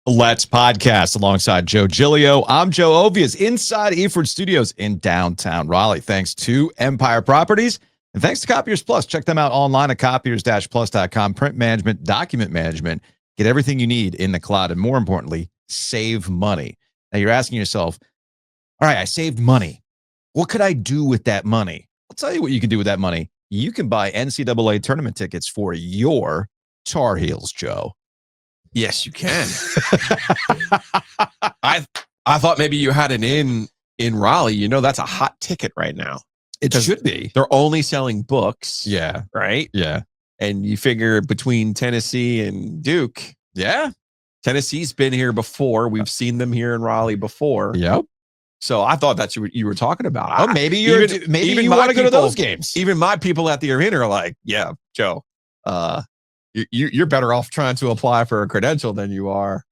Let's Podcast alongside Joe Giglio. I'm Joe Ovies inside Eford Studios in downtown Raleigh. Thanks to Empire Properties and thanks to Copiers Plus. Check them out online at copiers-plus.com. Print management, document management. Get everything you need in the cloud. And more importantly, save money. Now you're asking yourself, all right, I saved money. What could I do with that money? I'll tell you what you can do with that money. You can buy NCAA tournament tickets for your Tar Heels, Joe. Yes, you can. I thought maybe you had an in Raleigh. You know, that's a hot ticket right now. It should be. They're only selling books. Yeah. Right? Yeah. And you figure between Tennessee and Duke. Yeah. Tennessee's been here before. We've seen them here in Raleigh before. Yep. So I thought that's what you were talking about. Oh, maybe you want to go to those games. Even my people at the arena are like, yeah, Joe, you're better off trying to apply for a credential than you are.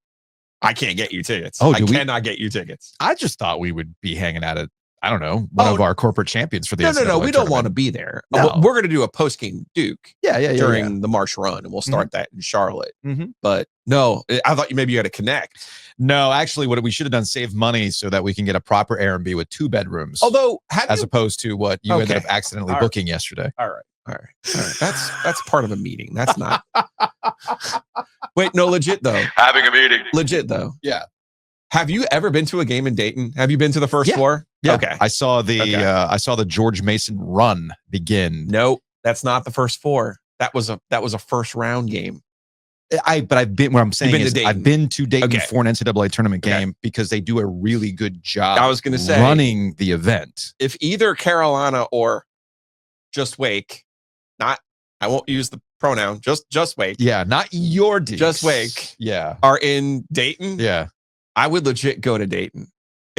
I can't get you tickets. I cannot get you tickets. I just thought we would be hanging out at, I don't know, one of our corporate champions for the NCAA No. We tournament. don't want to be there. No. We're going to do a post-game Duke during the the March run, and we'll start that in Charlotte. Mm-hmm. But no, I thought maybe you had to connect. No, actually, what we should have done, save money so that we can get a proper Airbnb with 2 bedrooms. Although, opposed to what you ended up accidentally booking yesterday. All right. That's part of a meeting. That's not. Wait, no, legit though. Having a meeting. Legit though. Yeah. Have you ever been to a game in Dayton? Have you been to the first floor? Yeah. Okay. I saw the George Mason run begin. No, that's not the first 4. That was a first round game. But I've been where I'm saying is I've been to Dayton for an NCAA tournament game because they do a really good job. I was going to say running the event. If either Carolina or Just Wake, I won't use the pronoun, just Wake. Yeah, not your Dukes. Just Wake. Yeah. Are in Dayton. Yeah. I would legit go to Dayton.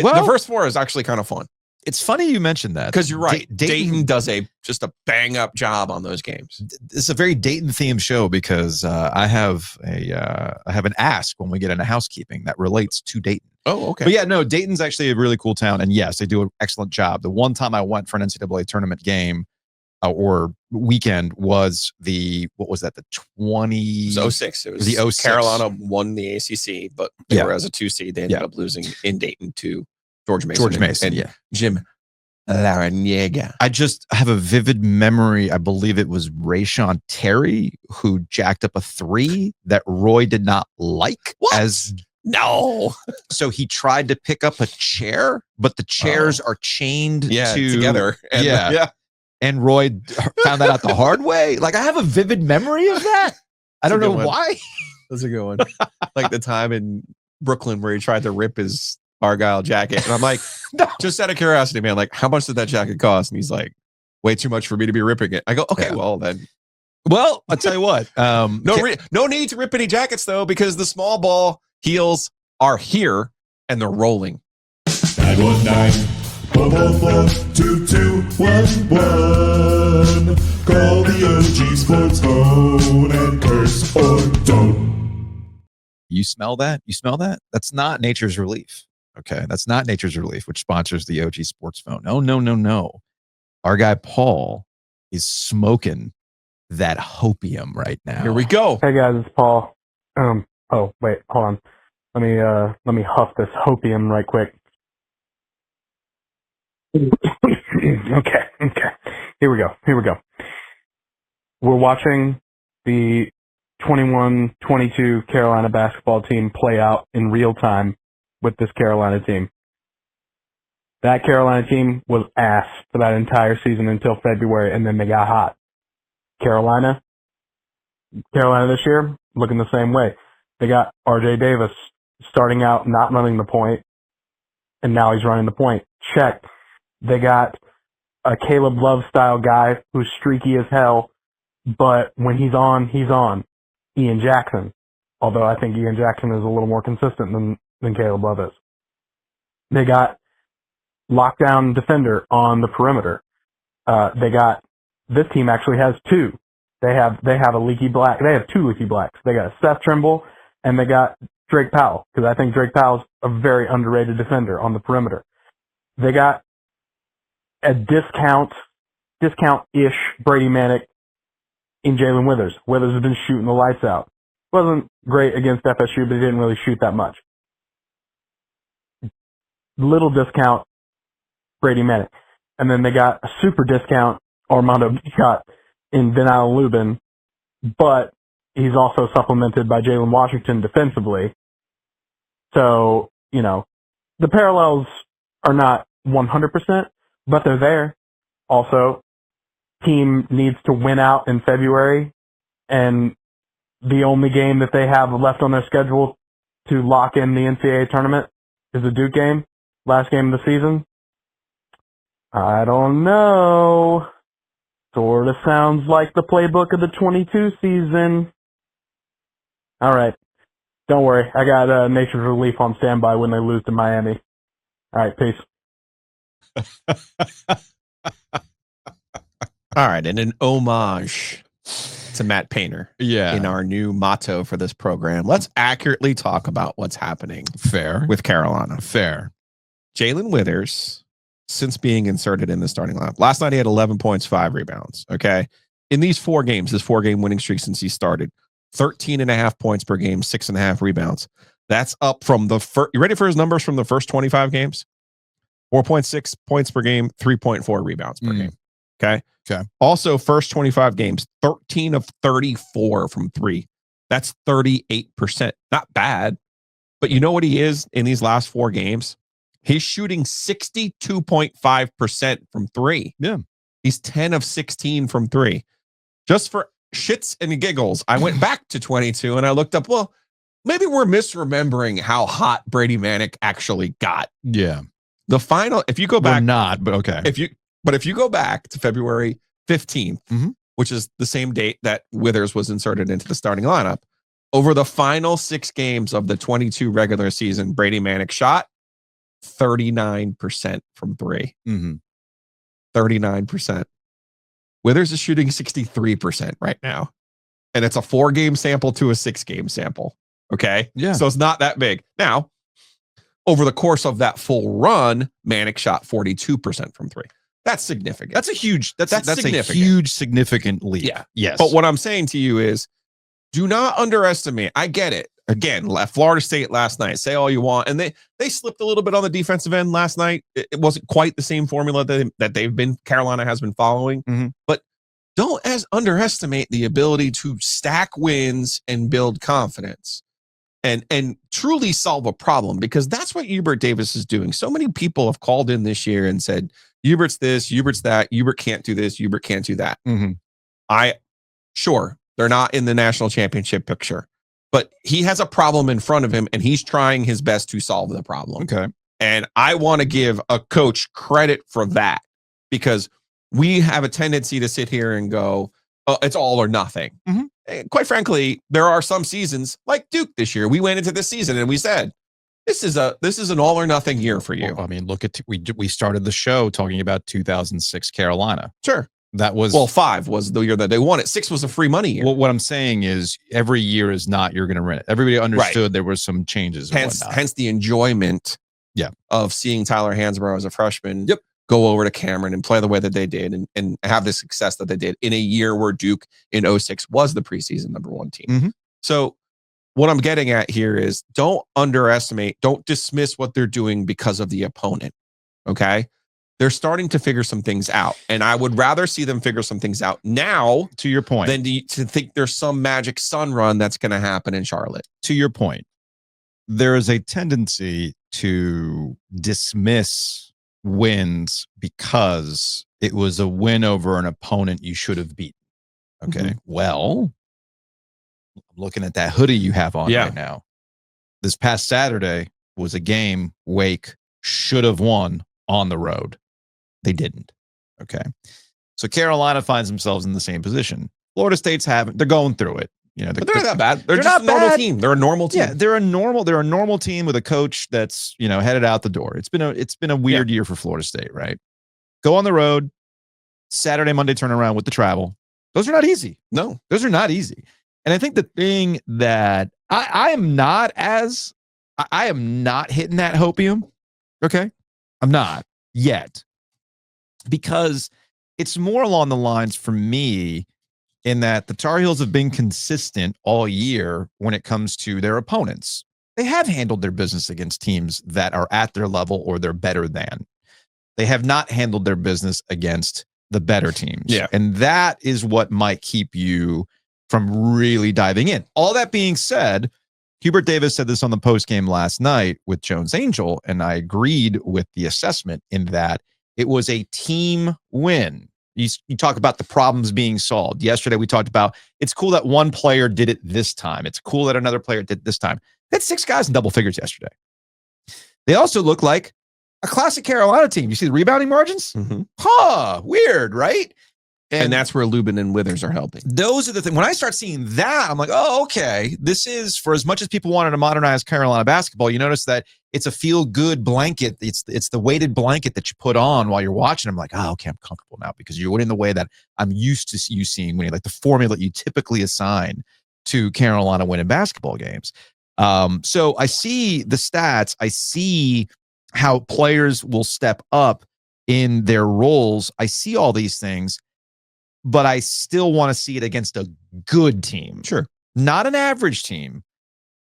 Well, the first 4 is actually kind of fun. It's funny you mentioned that. Because you're right. Dayton does just a bang up job on those games. It's a very Dayton themed show because I have an ask when we get into housekeeping that relates to Dayton. Oh, okay. But yeah, no, Dayton's actually a really cool town. And yes, they do an excellent job. The one time I went for an NCAA tournament game or weekend was the 20... It was 06. It was the 06. Carolina won the ACC, but they were as a 2 seed. They ended up losing in Dayton to George Mason. And Jim Larrañaga. I just have a vivid memory. I believe it was Rayshon Terry who jacked up a 3 that Roy did not like. What? No. So he tried to pick up a chair, but the chairs are chained together. And And Roy found that out the hard way. Like, I have a vivid memory of that. I don't know why. That's a good one. Like the time in Brooklyn where he tried to rip his Argyle jacket. And I'm like, just out of curiosity, man, like, how much did that jacket cost? And he's like, way too much for me to be ripping it. I go, okay, well then. Well, I'll tell you what. No need to rip any jackets, though, because the small ball heels are here and they're rolling. 919-444-2211. Call the OG Sports phone and curse or don't. You smell that? You smell that? That's not Nature's Relief. Okay, that's not Nature's Relief, which sponsors the OG Sports phone. No. Our guy Paul is smoking that hopium right now. Here we go. Hey guys, it's Paul. Oh wait, hold on. Let me huff this hopium right quick. Okay. Here we go. We're watching the 21-22 Carolina basketball team play out in real time with this Carolina team. That Carolina team was ass for that entire season until February, and then they got hot. Carolina this year, looking the same way. They got R.J. Davis starting out not running the point, and now he's running the point. Check. They got a Caleb Love style guy who's streaky as hell, but when he's on, he's on. Ian Jackson. Although I think Ian Jackson is a little more consistent than Caleb Love is. They got lockdown defender on the perimeter. This team actually has 2. They have a leaky black. They have 2 leaky blacks. They got Seth Trimble and they got Drake Powell, because I think Drake Powell's a very underrated defender on the perimeter. They got a discount-ish Brady Manick in Jalen Withers. Withers has been shooting the lights out. Wasn't great against FSU, but he didn't really shoot that much. Little discount, Brady Manick. And then they got a super discount, Armando Bacot in Venal Lubin, but he's also supplemented by Jalen Washington defensively. So, the parallels are not 100%, but they're there. Also, team needs to win out in February, and the only game that they have left on their schedule to lock in the NCAA tournament is the Duke game, last game of the season. I don't know. Sort of sounds like the playbook of the 22 season. All right. Don't worry. I got Nature's Relief on standby when they lose to Miami. All right. Peace. All right. And an homage to Matt Painter. Yeah. In our new motto for this program, let's accurately talk about what's happening Fair. with Carolina. Fair. Jalen Withers, since being inserted in the starting lineup, last night he had 11 points, 5 rebounds. Okay. In these 4 games, this 4-game winning streak since he started, 13.5 points per game, 6.5 rebounds. That's up from the first. You ready for his numbers from the first 25 games? 4.6 points per game, 3.4 rebounds per game. Okay. Okay. Also, first 25 games, 13 of 34 from 3. That's 38%. Not bad. But you know what he is in these last 4 games? He's shooting 62.5% from 3. Yeah. He's 10 of 16 from 3. Just for shits and giggles, I went back to 22 and I looked up, well, maybe we're misremembering how hot Brady Manick actually got. Yeah. The final, if you go back, We're not, but okay. if you go back to February 15th, which is the same date that Withers was inserted into the starting lineup, over the final 6 games of the 22 regular season, Brady Manick shot 39% from 3. 39%. Withers is shooting 63% right now. And it's a 4-game sample to a 6-game sample. Okay. Yeah. So it's not that big. Now, over the course of that full run, Manick shot 42% from 3. That's significant. That's a huge, that's significant. a huge, significant leap. Yeah. Yes. But what I'm saying to you is, do not underestimate. I get it. Again, Florida State last night. Say all you want. And they slipped a little bit on the defensive end last night. It wasn't quite the same formula that Carolina has been following. But don't underestimate the ability to stack wins and build confidence and truly solve a problem, because that's what Hubert Davis is doing. So many people have called in this year and said, Hubert's this, Hubert's that, Hubert can't do this, Hubert can't do that. Sure, they're not in the national championship picture, but he has a problem in front of him and he's trying his best to solve the problem. Okay. And I want to give a coach credit for that, because we have a tendency to sit here and go, oh, it's all or nothing. And quite frankly, there are some seasons like Duke this year. We went into this season and we said, this is an all or nothing year for you. Well, I mean, look at, we started the show talking about 2006 Carolina. Sure. That was, 5 was the year that they won it. 6 was a free money year. Well, what I'm saying is every year is not, you're going to rent it. Everybody understood there were some changes. Hence the enjoyment of seeing Tyler Hansbrough as a freshman go over to Cameron and play the way that they did and have the success that they did in a year where Duke in 06 was the preseason number 1 team. So what I'm getting at here is, don't dismiss what they're doing because of the opponent. Okay. They're starting to figure some things out, and I would rather see them figure some things out now, to your point, than to think there's some magic sun run that's going to happen in Charlotte. To your point, there is a tendency to dismiss wins because it was a win over an opponent you should have beaten. Okay. Well, I'm looking at that hoodie you have on right now. This past Saturday was a game Wake should have won on the road. They didn't. Okay. So Carolina finds themselves in the same position. Florida State's they're going through it. But they're not that bad. They're just a normal team. They're a normal team. Yeah, they're a normal team with a coach that's, headed out the door. It's been a weird year for Florida State, right? Go on the road, Saturday, Monday turnaround with the travel. Those are not easy. No, those are not easy. And I think the thing that I am not hitting that hopium. Okay. I'm not yet, because it's more along the lines for me in that the Tar Heels have been consistent all year when it comes to their opponents. They have handled their business against teams that are at their level or they're better than. They have not handled their business against the better teams. Yeah. And that is what might keep you from really diving in. All that being said, Hubert Davis said this on the postgame last night with Jones Angel, and I agreed with the assessment in that it was a team win. You talk about the problems being solved. Yesterday, we talked about it's cool that one player did it this time. It's cool that another player did it this time. They had 6 guys in double figures yesterday. They also look like a classic Carolina team. You see the rebounding margins? Mm-hmm. Weird, right? And that's where Lubin and Withers are helping. Those are the things. When I start seeing that, I'm like, oh, okay. This is, for as much as people wanted to modernize Carolina basketball, you notice that it's a feel-good blanket. It's the weighted blanket that you put on while you're watching. I'm like, oh, okay, I'm comfortable now because you're winning the way that I'm used to you seeing winning, like the formula you typically assign to Carolina winning basketball games. So I see the stats. I see how players will step up in their roles. I see all these things. But I still want to see it against a good team. Sure. Not an average team.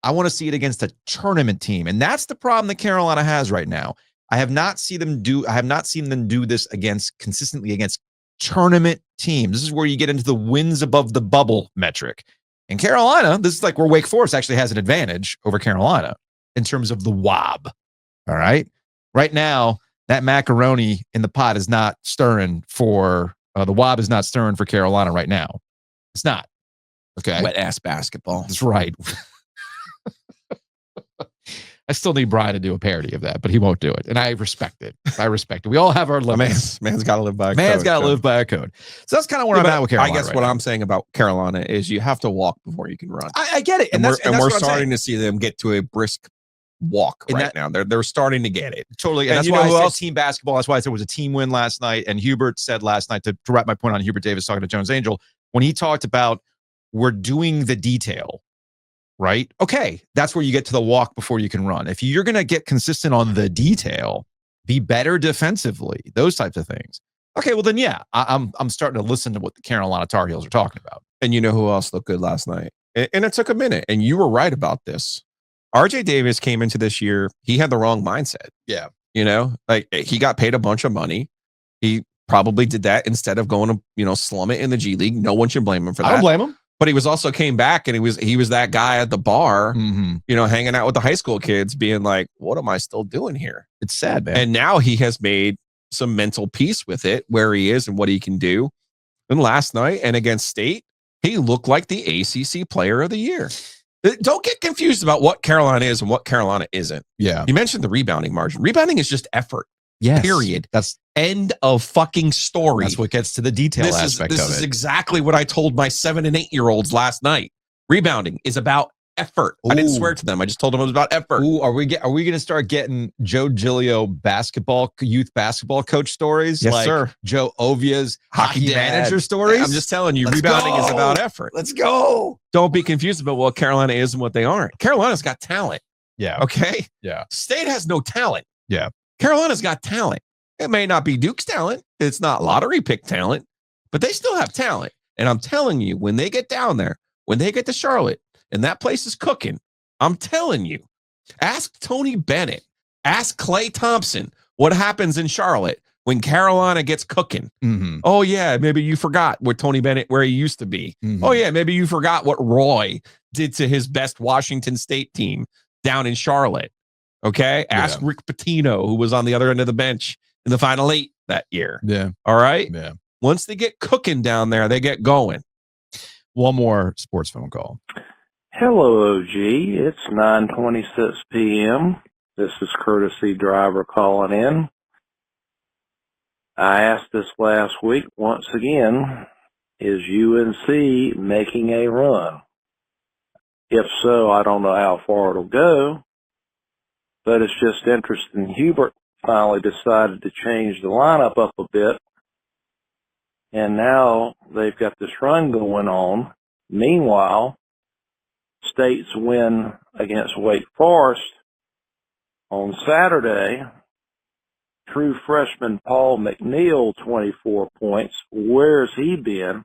I want to see it against a tournament team. And that's the problem that Carolina has right now. I have not seen them do this consistently against tournament teams. This is where you get into the wins above the bubble metric. In Carolina, this is like where Wake Forest actually has an advantage over Carolina in terms of the WAB. All right. Right now, that macaroni in the pot is not stirring for the WAB is not stirring for Carolina right now. It's not. Okay. Wet ass basketball. That's right. I still need Brian to do a parody of that, but he won't do it. And I respect it. We all have our limits. Man's got to live by a code. Man's got to live by a code. So that's kind of where I'm at with Carolina. I guess what I'm saying about Carolina is you have to walk before you can run. I get it. And we're starting to see them get to a brisk walk now. They're starting to get it. Totally. And that's why I said team basketball. That's why I said it was a team win last night. And Hubert said last night, to wrap my point on Hubert Davis talking to Jones Angel, when he talked about we're doing the detail, right? Okay, that's where you get to the walk before you can run. If you're going to get consistent on the detail, be better defensively, those types of things. Okay, well then, yeah, I'm starting to listen to what the Carolina Tar Heels are talking about. And you know who else looked good last night? And it took a minute, and you were right about this. RJ Davis came into this year, he had the wrong mindset. Yeah. You know, like he got paid a bunch of money. He probably did that instead of going to, slum it in the G League. No one should blame him for that. I don't blame him. But he was also came back and he was that guy at the bar, hanging out with the high school kids being like, what am I still doing here? It's sad, man. And now he has made some mental peace with it, where he is and what he can do. And last night and against State, he looked like the ACC player of the year. Don't get confused about what Carolina is and what Carolina isn't. Yeah. You mentioned the rebounding margin. Rebounding is just effort. Yes. Period. That's end of fucking story. That's what gets to the detail aspect of it. This is exactly what I told my 7 and 8 year olds last night. Rebounding is about effort. Ooh. I didn't swear to them. I just told them it was about effort. Ooh, are we going to start getting Joe Giglio youth basketball coach stories? Yes, like sir. Joe Ovia's hockey manager stories? I'm just telling you, rebounding is about effort. Let's go. Don't be confused about what Carolina is and what they aren't. Carolina's got talent. Yeah. Okay. Yeah. State has no talent. Yeah. Carolina's got talent. It may not be Duke's talent. It's not lottery pick talent, but they still have talent. And I'm telling you, when they get down there, when they get to Charlotte and that place is cooking, I'm telling you, ask Tony Bennett, ask Clay Thompson what happens in Charlotte when Carolina gets cooking. Mm-hmm. Oh, yeah, maybe you forgot what Tony Bennett, where he used to be. Mm-hmm. Oh, yeah, maybe you forgot what Roy did to his best Washington State team down in Charlotte. Okay? Ask Rick Pitino, who was on the other end of the bench in the Final 8 that year. Yeah. All right? Yeah. Once they get cooking down there, they get going. One more sports phone call. Hello, OG. It's 9:26 p.m. This is Courtesy Driver calling in. I asked this last week once again, is UNC making a run? If so, I don't know how far it'll go, but it's just interesting. Hubert finally decided to change the lineup up a bit, and now they've got this run going on. Meanwhile, State's win against Wake Forest on Saturday, true freshman Paul McNeil, 24 points. Where's he been?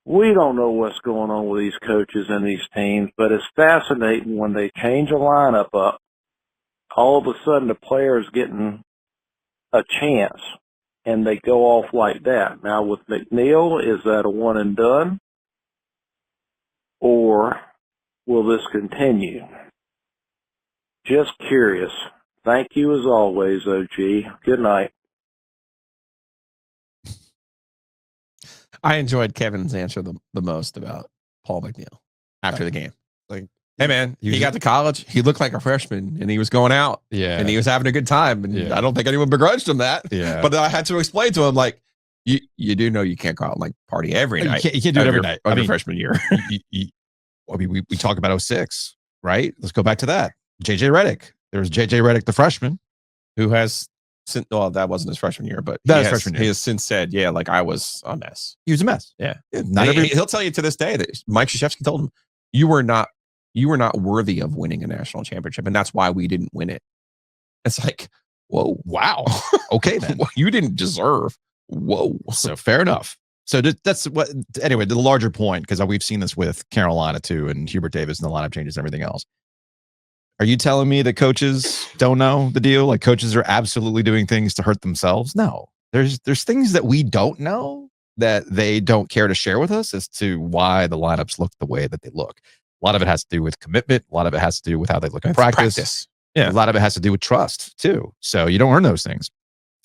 we don't know what's going on with these coaches and these teams, but it's fascinating when they change a lineup up, all of a sudden the player's getting a chance and they go off like that. Now with McNeil, is that a one and done? Or will this continue? Just curious. Thank you as always, OG. Good night. I enjoyed Kevin's answer the most about Paul McNeil after the game. Like, hey man, he got to college. He looked like a freshman, and he was going out, and he was having a good time. And I don't think anyone begrudged him that. Yeah. But I had to explain to him, like, you do know you can't go out and like party every night. You can't do it every night. Of your freshman year. We talk about 06, right? Let's go back to that. JJ Redick. There was JJ Redick, the freshman, who has since, well, that wasn't his freshman year, but he has since said, yeah, like I was a mess. He was a mess. Yeah. He'll tell you to this day that Mike Krzyzewski told him, you were not worthy of winning a national championship, and that's why we didn't win it. It's like, whoa, wow. Okay, then. You didn't deserve. Whoa. So fair enough. So that's what, anyway, the larger point, because we've seen this with Carolina too, and Hubert Davis and the lineup changes and everything else. Are you telling me that coaches don't know the deal? Like coaches are absolutely doing things to hurt themselves? No, there's things that we don't know that they don't care to share with us as to why the lineups look the way that they look. A lot of it has to do with commitment. A lot of it has to do with how they look in practice. Yeah. A lot of it has to do with trust too. So you don't earn those things.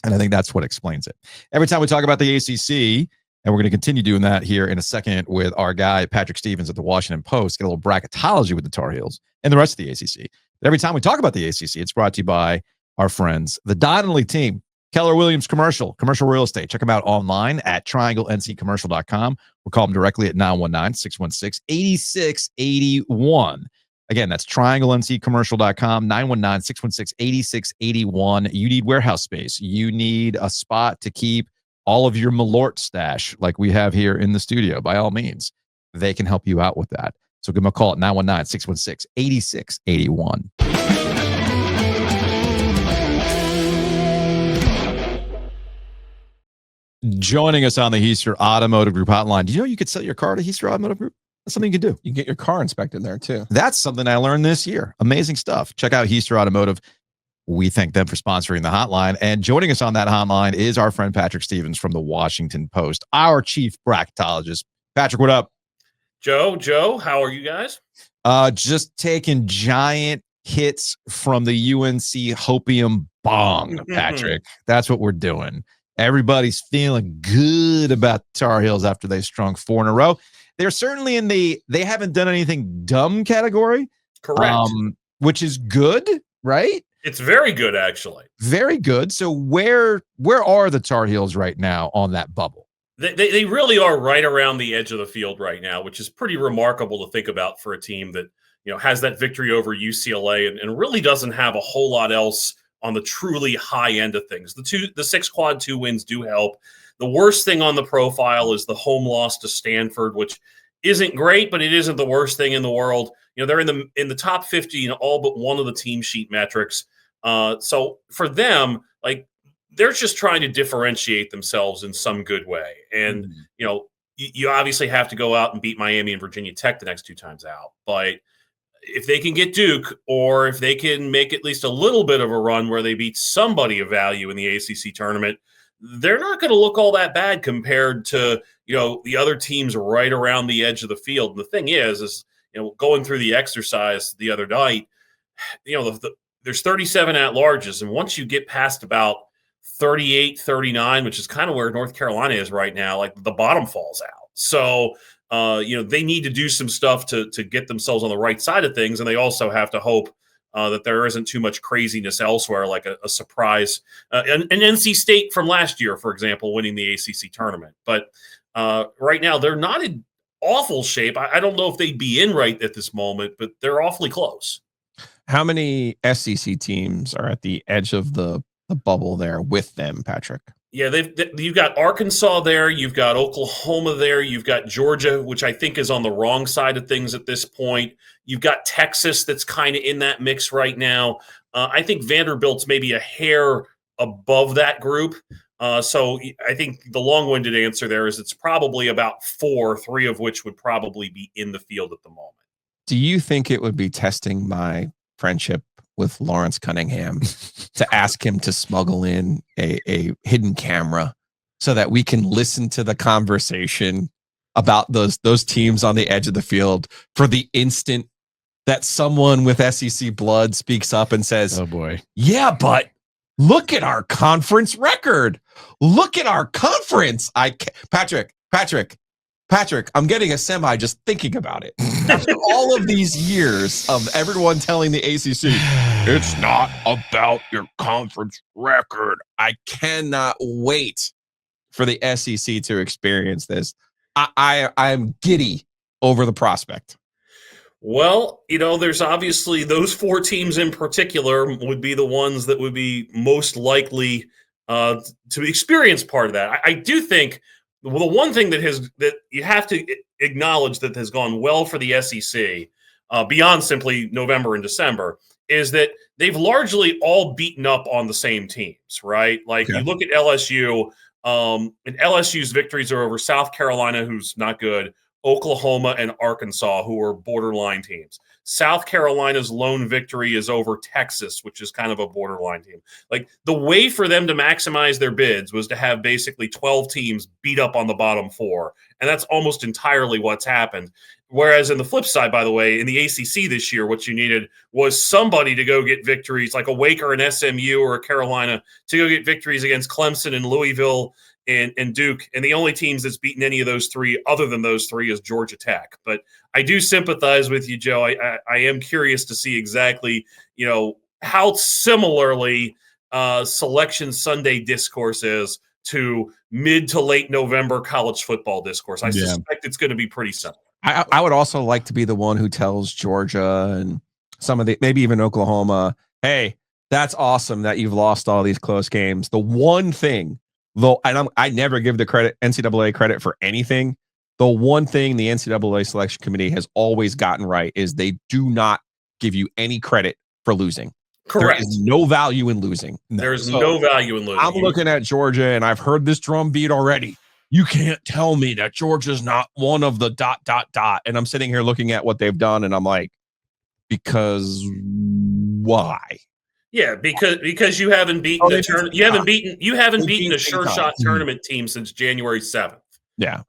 And I think that's what explains it. Every time we talk about the ACC, and we're going to continue doing that here in a second with our guy, Patrick Stevens at the Washington Post, get a little bracketology with the Tar Heels and the rest of the ACC. But every time we talk about the ACC, it's brought to you by our friends, the Donnelly team, Keller Williams Commercial Real Estate. Check them out online at trianglencommercial.com or call them directly at 919-616-8681. Again, that's trianglencommercial.com, 919-616-8681. You need warehouse space. You need a spot to keep all of your Malort stash like we have here in the studio. By all means, they can help you out with that. So give them a call at 919-616-8681. Joining us on the Heister Automotive Group hotline. Do you know you could sell your car to Heister Automotive Group? That's something you can do. You can get your car inspected there too. That's something I learned this year. Amazing stuff. Check out Heister Automotive. We thank them for sponsoring the hotline. And joining us on that hotline is our friend Patrick Stevens from the Washington Post, our chief bracketologist. Patrick, what up? Joe, how are you guys? Just taking giant hits from the UNC Hopium Bong, Patrick. That's what we're doing. Everybody's feeling good about the Tar Heels after they strung 4 in a row. They're certainly in the they haven't done anything dumb category. Correct. Which is good, right? It's very good, actually. Very good. So where are the Tar Heels right now on that bubble? They really are right around the edge of the field right now, which is pretty remarkable to think about for a team that, you know, has that victory over UCLA and really doesn't have a whole lot else on the truly high end of things. The 6 quad 2 wins do help. The worst thing on the profile is the home loss to Stanford, which isn't great, but it isn't the worst thing in the world. You know, they're in the top 50 in all but one of the team sheet metrics. So for them, like, they're just trying to differentiate themselves in some good way. And, you know, you obviously have to go out and beat Miami and Virginia Tech the next 2 times out. But if they can get Duke, or if they can make at least a little bit of a run where they beat somebody of value in the ACC tournament, they're not going to look all that bad compared to, you know, the other teams right around the edge of the field. And the thing is, you know, going through the exercise the other night, you know, there's 37 at-larges. And once you get past about 38, 39, which is kind of where North Carolina is right now, like the bottom falls out. So, you know, they need to do some stuff to get themselves on the right side of things. And they also have to hope that there isn't too much craziness elsewhere, like a surprise. An NC State from last year, for example, winning the ACC tournament. But right now, they're not in awful shape. I don't know if they'd be in right at this moment, but they're awfully close. How many SEC teams are at the edge of the bubble there with them, Patrick? Yeah, you've got Arkansas there, you've got Oklahoma there, you've got Georgia, which I think is on the wrong side of things at this point. You've got Texas that's kind of in that mix right now. I think Vanderbilt's maybe a hair above that group. So I think the long-winded answer there is it's probably about 4, 3 of which would probably be in the field at the moment. Do you think it would be testing my friendship with Lawrence Cunningham to ask him to smuggle in a hidden camera so that we can listen to the conversation about those teams on the edge of the field for the instant that someone with SEC blood speaks up and says, Oh boy. yeah, but look at our conference record. Look at our conference. Patrick, I'm getting a semi just thinking about it. After all of these years of everyone telling the ACC, it's not about your conference record. I cannot wait for the SEC to experience this. I'm giddy over the prospect. Well, there's obviously those 4 teams in particular would be the ones that would be most likely to experience part of that. I do think the one thing that you have to acknowledge that has gone well for the SEC beyond simply November and December is that they've largely all beaten up on the same teams, right? Like you look at LSU, and LSU's victories are over South Carolina, who's not good, Oklahoma and Arkansas, who are borderline teams. South Carolina's lone victory is over Texas, which is kind of a borderline team. Like the way for them to maximize their bids was to have basically 12 teams beat up on the bottom 4. And that's almost entirely what's happened. Whereas in the flip side, by the way, in the ACC this year, what you needed was somebody to go get victories like a Wake or an SMU or a Carolina to go get victories against Clemson and Louisville and Duke. And the only teams that's beaten any of those 3 other than those 3 is Georgia Tech. But I do sympathize with you, Joe. I am curious to see exactly, how similarly Selection Sunday discourse is to mid to late November college football discourse. I suspect it's going to be pretty similar. I would also like to be the one who tells Georgia and some of maybe even Oklahoma, hey, that's awesome that you've lost all these close games. The one thing, though, and I never give the NCAA credit for anything. The one thing the NCAA selection committee has always gotten right is they do not give you any credit for losing. Correct. There is no value in losing. There's no value in losing. I'm looking at Georgia, and I've heard this drum beat already. You can't tell me that Georgia's not one of the ... And I'm sitting here looking at what they've done, and I'm like, because why? Yeah, because you haven't beaten you haven't beaten a sure shot tournament team since January 7th. Yeah.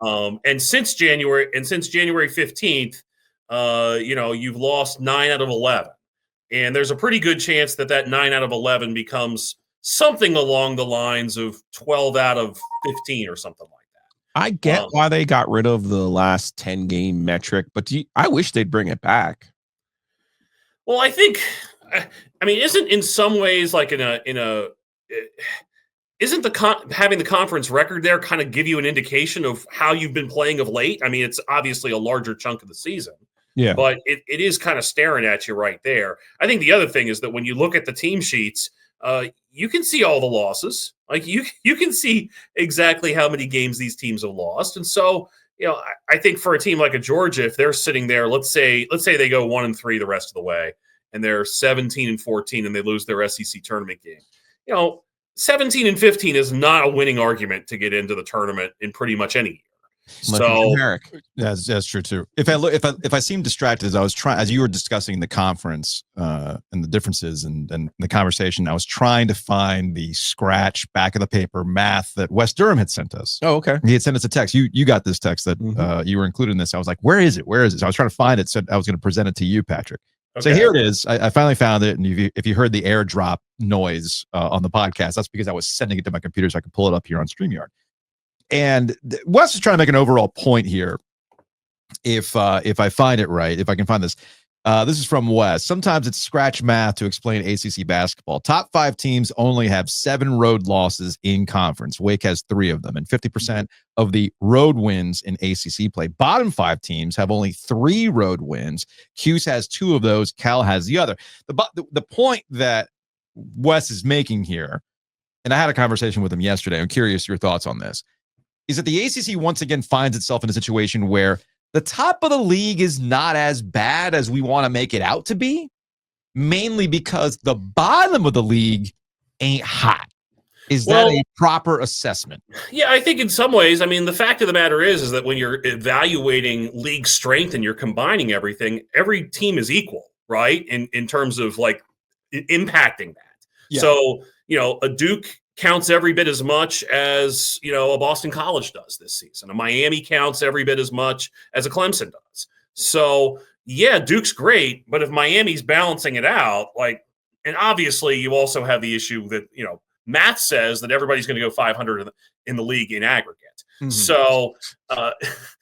And since January 15th, you've lost 9 out of 11. And there's a pretty good chance that 9 out of 11 becomes something along the lines of 12 out of 15 or something like that. I get why they got rid of the last 10 game metric, but I wish they'd bring it back. Well, I think, isn't in some ways like isn't having the conference record there kind of give you an indication of how you've been playing of late? I mean, it's obviously a larger chunk of the season. Yeah. But it is kind of staring at you right there. I think the other thing is that when you look at the team sheets, you can see all the losses. Like you can see exactly how many games these teams have lost. And so, I think for a team like a Georgia, if they're sitting there, let's say they go 1-3 the rest of the way, and they're 17-14 and they lose their SEC tournament game. 17-15 is not a winning argument to get into the tournament in pretty much any year. So that's true too. If I seem distracted as you were discussing the conference and the differences and the conversation, I was trying to find the scratch back of the paper math that Wes Durham had sent us. Oh, okay. He had sent us a text. You got this text that you were included in this. I was like, where is it? So I was trying to find it. Said I was going to present it to you, Patrick. Okay. So here it is. I finally found it. And if you heard the airdrop noise on the podcast, that's because I was sending it to my computer so I could pull it up here on StreamYard. And Wes is trying to make an overall point here. If I find it right, if I can find this, this is from Wes. Sometimes it's scratch math to explain ACC basketball. Top 5 teams only have 7 road losses in conference. Wake has 3 of them, and 50% of the road wins in ACC play. Bottom 5 teams have only 3 road wins. Cuse has 2 of those. Cal has the other. The point that Wes is making here, and I had a conversation with him yesterday. I'm curious your thoughts on this. Is that the ACC once again finds itself in a situation where the top of the league is not as bad as we want to make it out to be, mainly because the bottom of the league ain't hot. Is that a proper assessment? Yeah, I think in some ways, I mean, the fact of the matter is that when you're evaluating league strength and you're combining everything, every team is equal, right? In terms of like impacting that. Yeah. So, a Duke counts every bit as much as, a Boston College does this season. A Miami counts every bit as much as a Clemson does. So, yeah, Duke's great, but if Miami's balancing it out, and obviously you also have the issue that, math says that everybody's going to go 500 in the league in aggregate. Mm-hmm. So,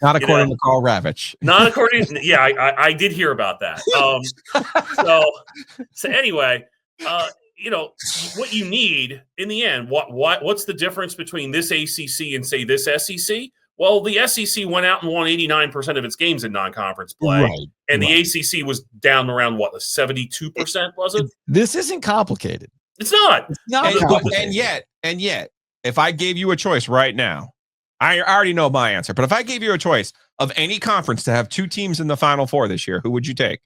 not according to Carl Ravitch. Not according. Yeah, I did hear about that. So anyway, what you need in the end. What's the difference between this ACC and say this SEC? Well, the SEC went out and won 89% of its games in non-conference play, and the ACC was down around 72%, was it? This isn't complicated. It's not. It's not and yet, if I gave you a choice right now, I already know my answer. But if I gave you a choice of any conference to have two teams in the Final Four this year, who would you take?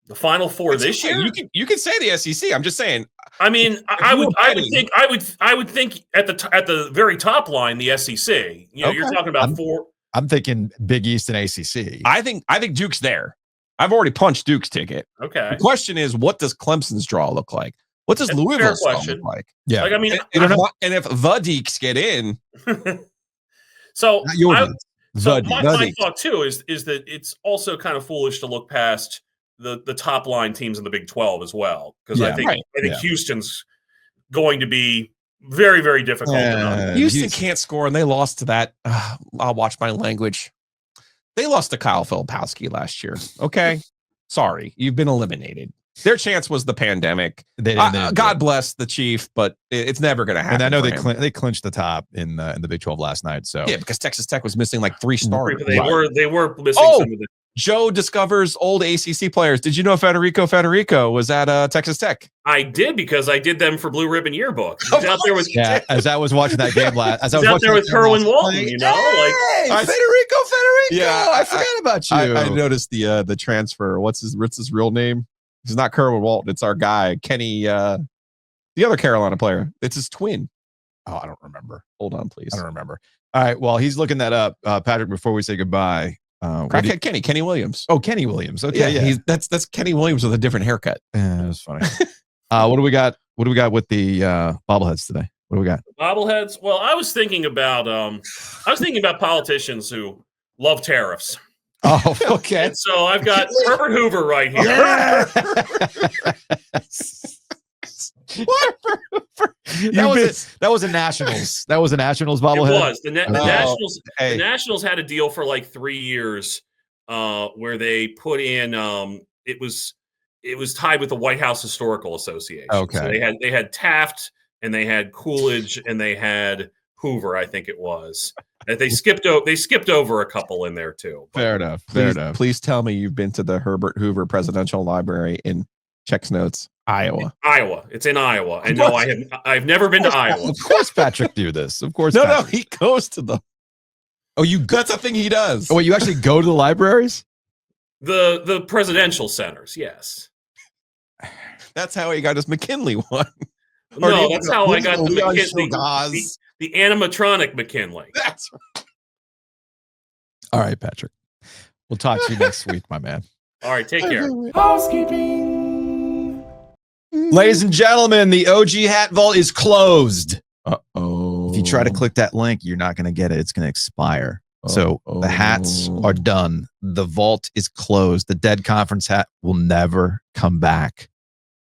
The Final Four this year? You can say the SEC. I'm just saying. I mean, I would think at the very top line the SEC. You're talking about four. I'm thinking Big East and ACC. I think Duke's there. I've already punched Duke's ticket. Okay. The question is, what does Clemson's draw look like? What does Louisville's draw look like? Yeah. And if the Deeks get in, so my thought too is that it's also kind of foolish to look past the top line teams in the Big 12 as well, because I think Houston's going to be very, very difficult. Houston can't score, and they lost to that. I'll watch my language. They lost to Kyle Filipowski last year. Okay, sorry, you've been eliminated. Their chance was the pandemic. God bless the Chief, but it's never going to happen. And I know they clinched the top in the Big 12 last night. So yeah, because Texas Tech was missing like 3 stars. They were missing some of the. Joe discovers old ACC players. Did you know Federico was at Texas Tech? I did, because I did them for Blue Ribbon Yearbook. Out there with as I was watching that game last. As I was out there with Kerwin Walton, Federico. Yeah, I forgot about you. I noticed the transfer. What's his real name? He's not Kerwin Walton. It's our guy Kenny, the other Carolina player. It's his twin. Oh, I don't remember. Hold on, please. I don't remember. All right. Well, he's looking that up, Patrick. Before we say goodbye. Crackhead Kenny Williams. Oh, Kenny Williams. Okay, yeah. That's Kenny Williams with a different haircut. That's funny. What do we got? What do we got with the bobbleheads today? What do we got? Bobbleheads. Well, I was thinking about politicians who love tariffs. Oh, okay. And so I've got Herbert Hoover right here. That was a Nationals. That was a Nationals bobblehead. It was the Nationals. Hey. The Nationals had a deal for like 3 years, where they put in. It was tied with the White House Historical Association. Okay, so they had Taft, and they had Coolidge, and they had Hoover. I think it was. They skipped over a couple in there too. Fair enough. Please tell me you've been to the Herbert Hoover Presidential Library in Chex Notes, Iowa. It's in Iowa. And no, I've never been to Iowa. Of course Patrick do this. Of course. No, he goes to them. Oh, that's a thing he does. Oh, you actually go to the libraries? The presidential centers, yes. That's how he got his McKinley one. No, that's how I got the McKinley. The animatronic McKinley. That's right. All right, Patrick. We'll talk to you next week, my man. All right, take care. Housekeeping. Ladies and gentlemen, the OG Hat Vault is closed. Uh-oh. If you try to click that link, you're not going to get it. It's going to expire. So the hats are done. The vault is closed. The dead conference hat will never come back.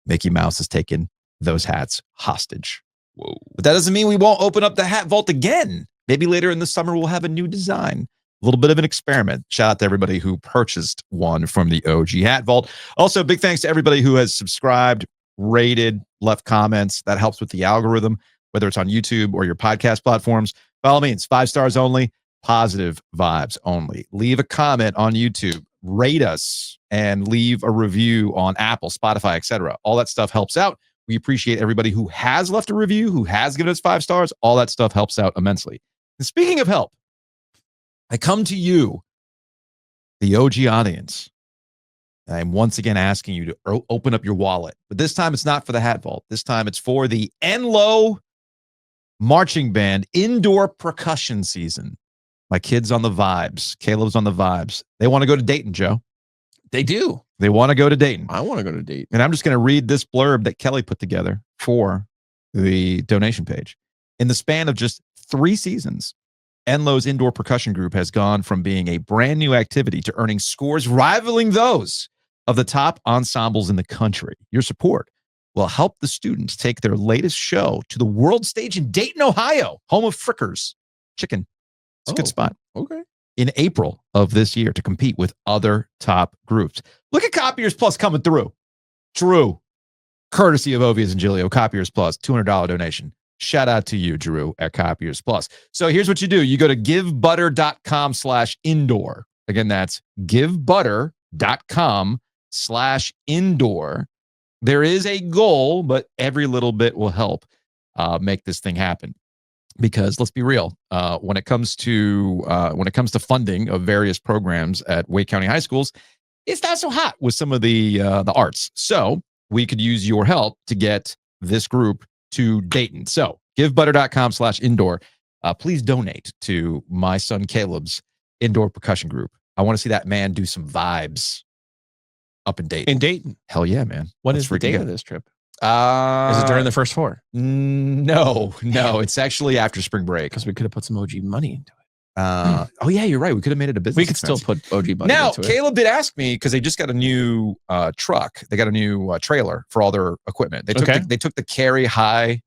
Mickey Mouse has taken those hats hostage. Whoa. But that doesn't mean we won't open up the hat vault again. Maybe later in the summer, we'll have a new design. A little bit of an experiment. Shout out to everybody who purchased one from the OG Hat Vault. Also, big thanks to everybody who has subscribed, rated, left comments. That helps with the algorithm, whether it's on YouTube or your podcast platforms. By all means, 5 stars only, positive vibes only. Leave a comment on YouTube, rate us, and leave a review on Apple, Spotify, etc. All that stuff helps out. We appreciate everybody who has left a review, who has given us 5 stars. All that stuff helps out immensely. And speaking of help, I come to you, the OG audience, I'm once again asking you to open up your wallet. But this time it's not for the hat vault. This time it's for the Enlow Marching Band indoor percussion season. My kid's on the vibes. Caleb's on the vibes. They want to go to Dayton, Joe. They do. They want to go to Dayton. I want to go to Dayton. And I'm just going to read this blurb that Kelly put together for the donation page. In the span of just 3 seasons, Enlow's indoor percussion group has gone from being a brand new activity to earning scores rivaling those of the top ensembles in the country. Your support will help the students take their latest show to the world stage in Dayton, Ohio, home of Frickers Chicken. It's a good spot. Okay. In April of this year to compete with other top groups. Look at Copiers Plus coming through. Drew, courtesy of Ovies and Giglio, Copiers Plus, $200 donation. Shout out to you, Drew, at Copiers Plus. So here's what you do. You go to givebutter.com/indoor. Again, that's givebutter.com/indoor. There is a goal, but every little bit will help make this thing happen. Because let's be real, when it comes to funding of various programs at Wake County high schools, it's not so hot with some of the arts. So we could use your help to get this group to Dayton. So givebutter.com/indoor. Please donate to my son Caleb's indoor percussion group. I want to see that man do some vibes up in Dayton. In Dayton. Hell yeah, man. What Let's is the date freaking of go. this trip? Is Is it during the first 4? No, it's actually after spring break. Because we could have put some OG money into it. Oh yeah, you're right. We could have made it a business. We could expense. still put OG money Now, into it. Caleb did ask me because they just got a new truck. They got a new trailer for all their equipment. They took the Carry High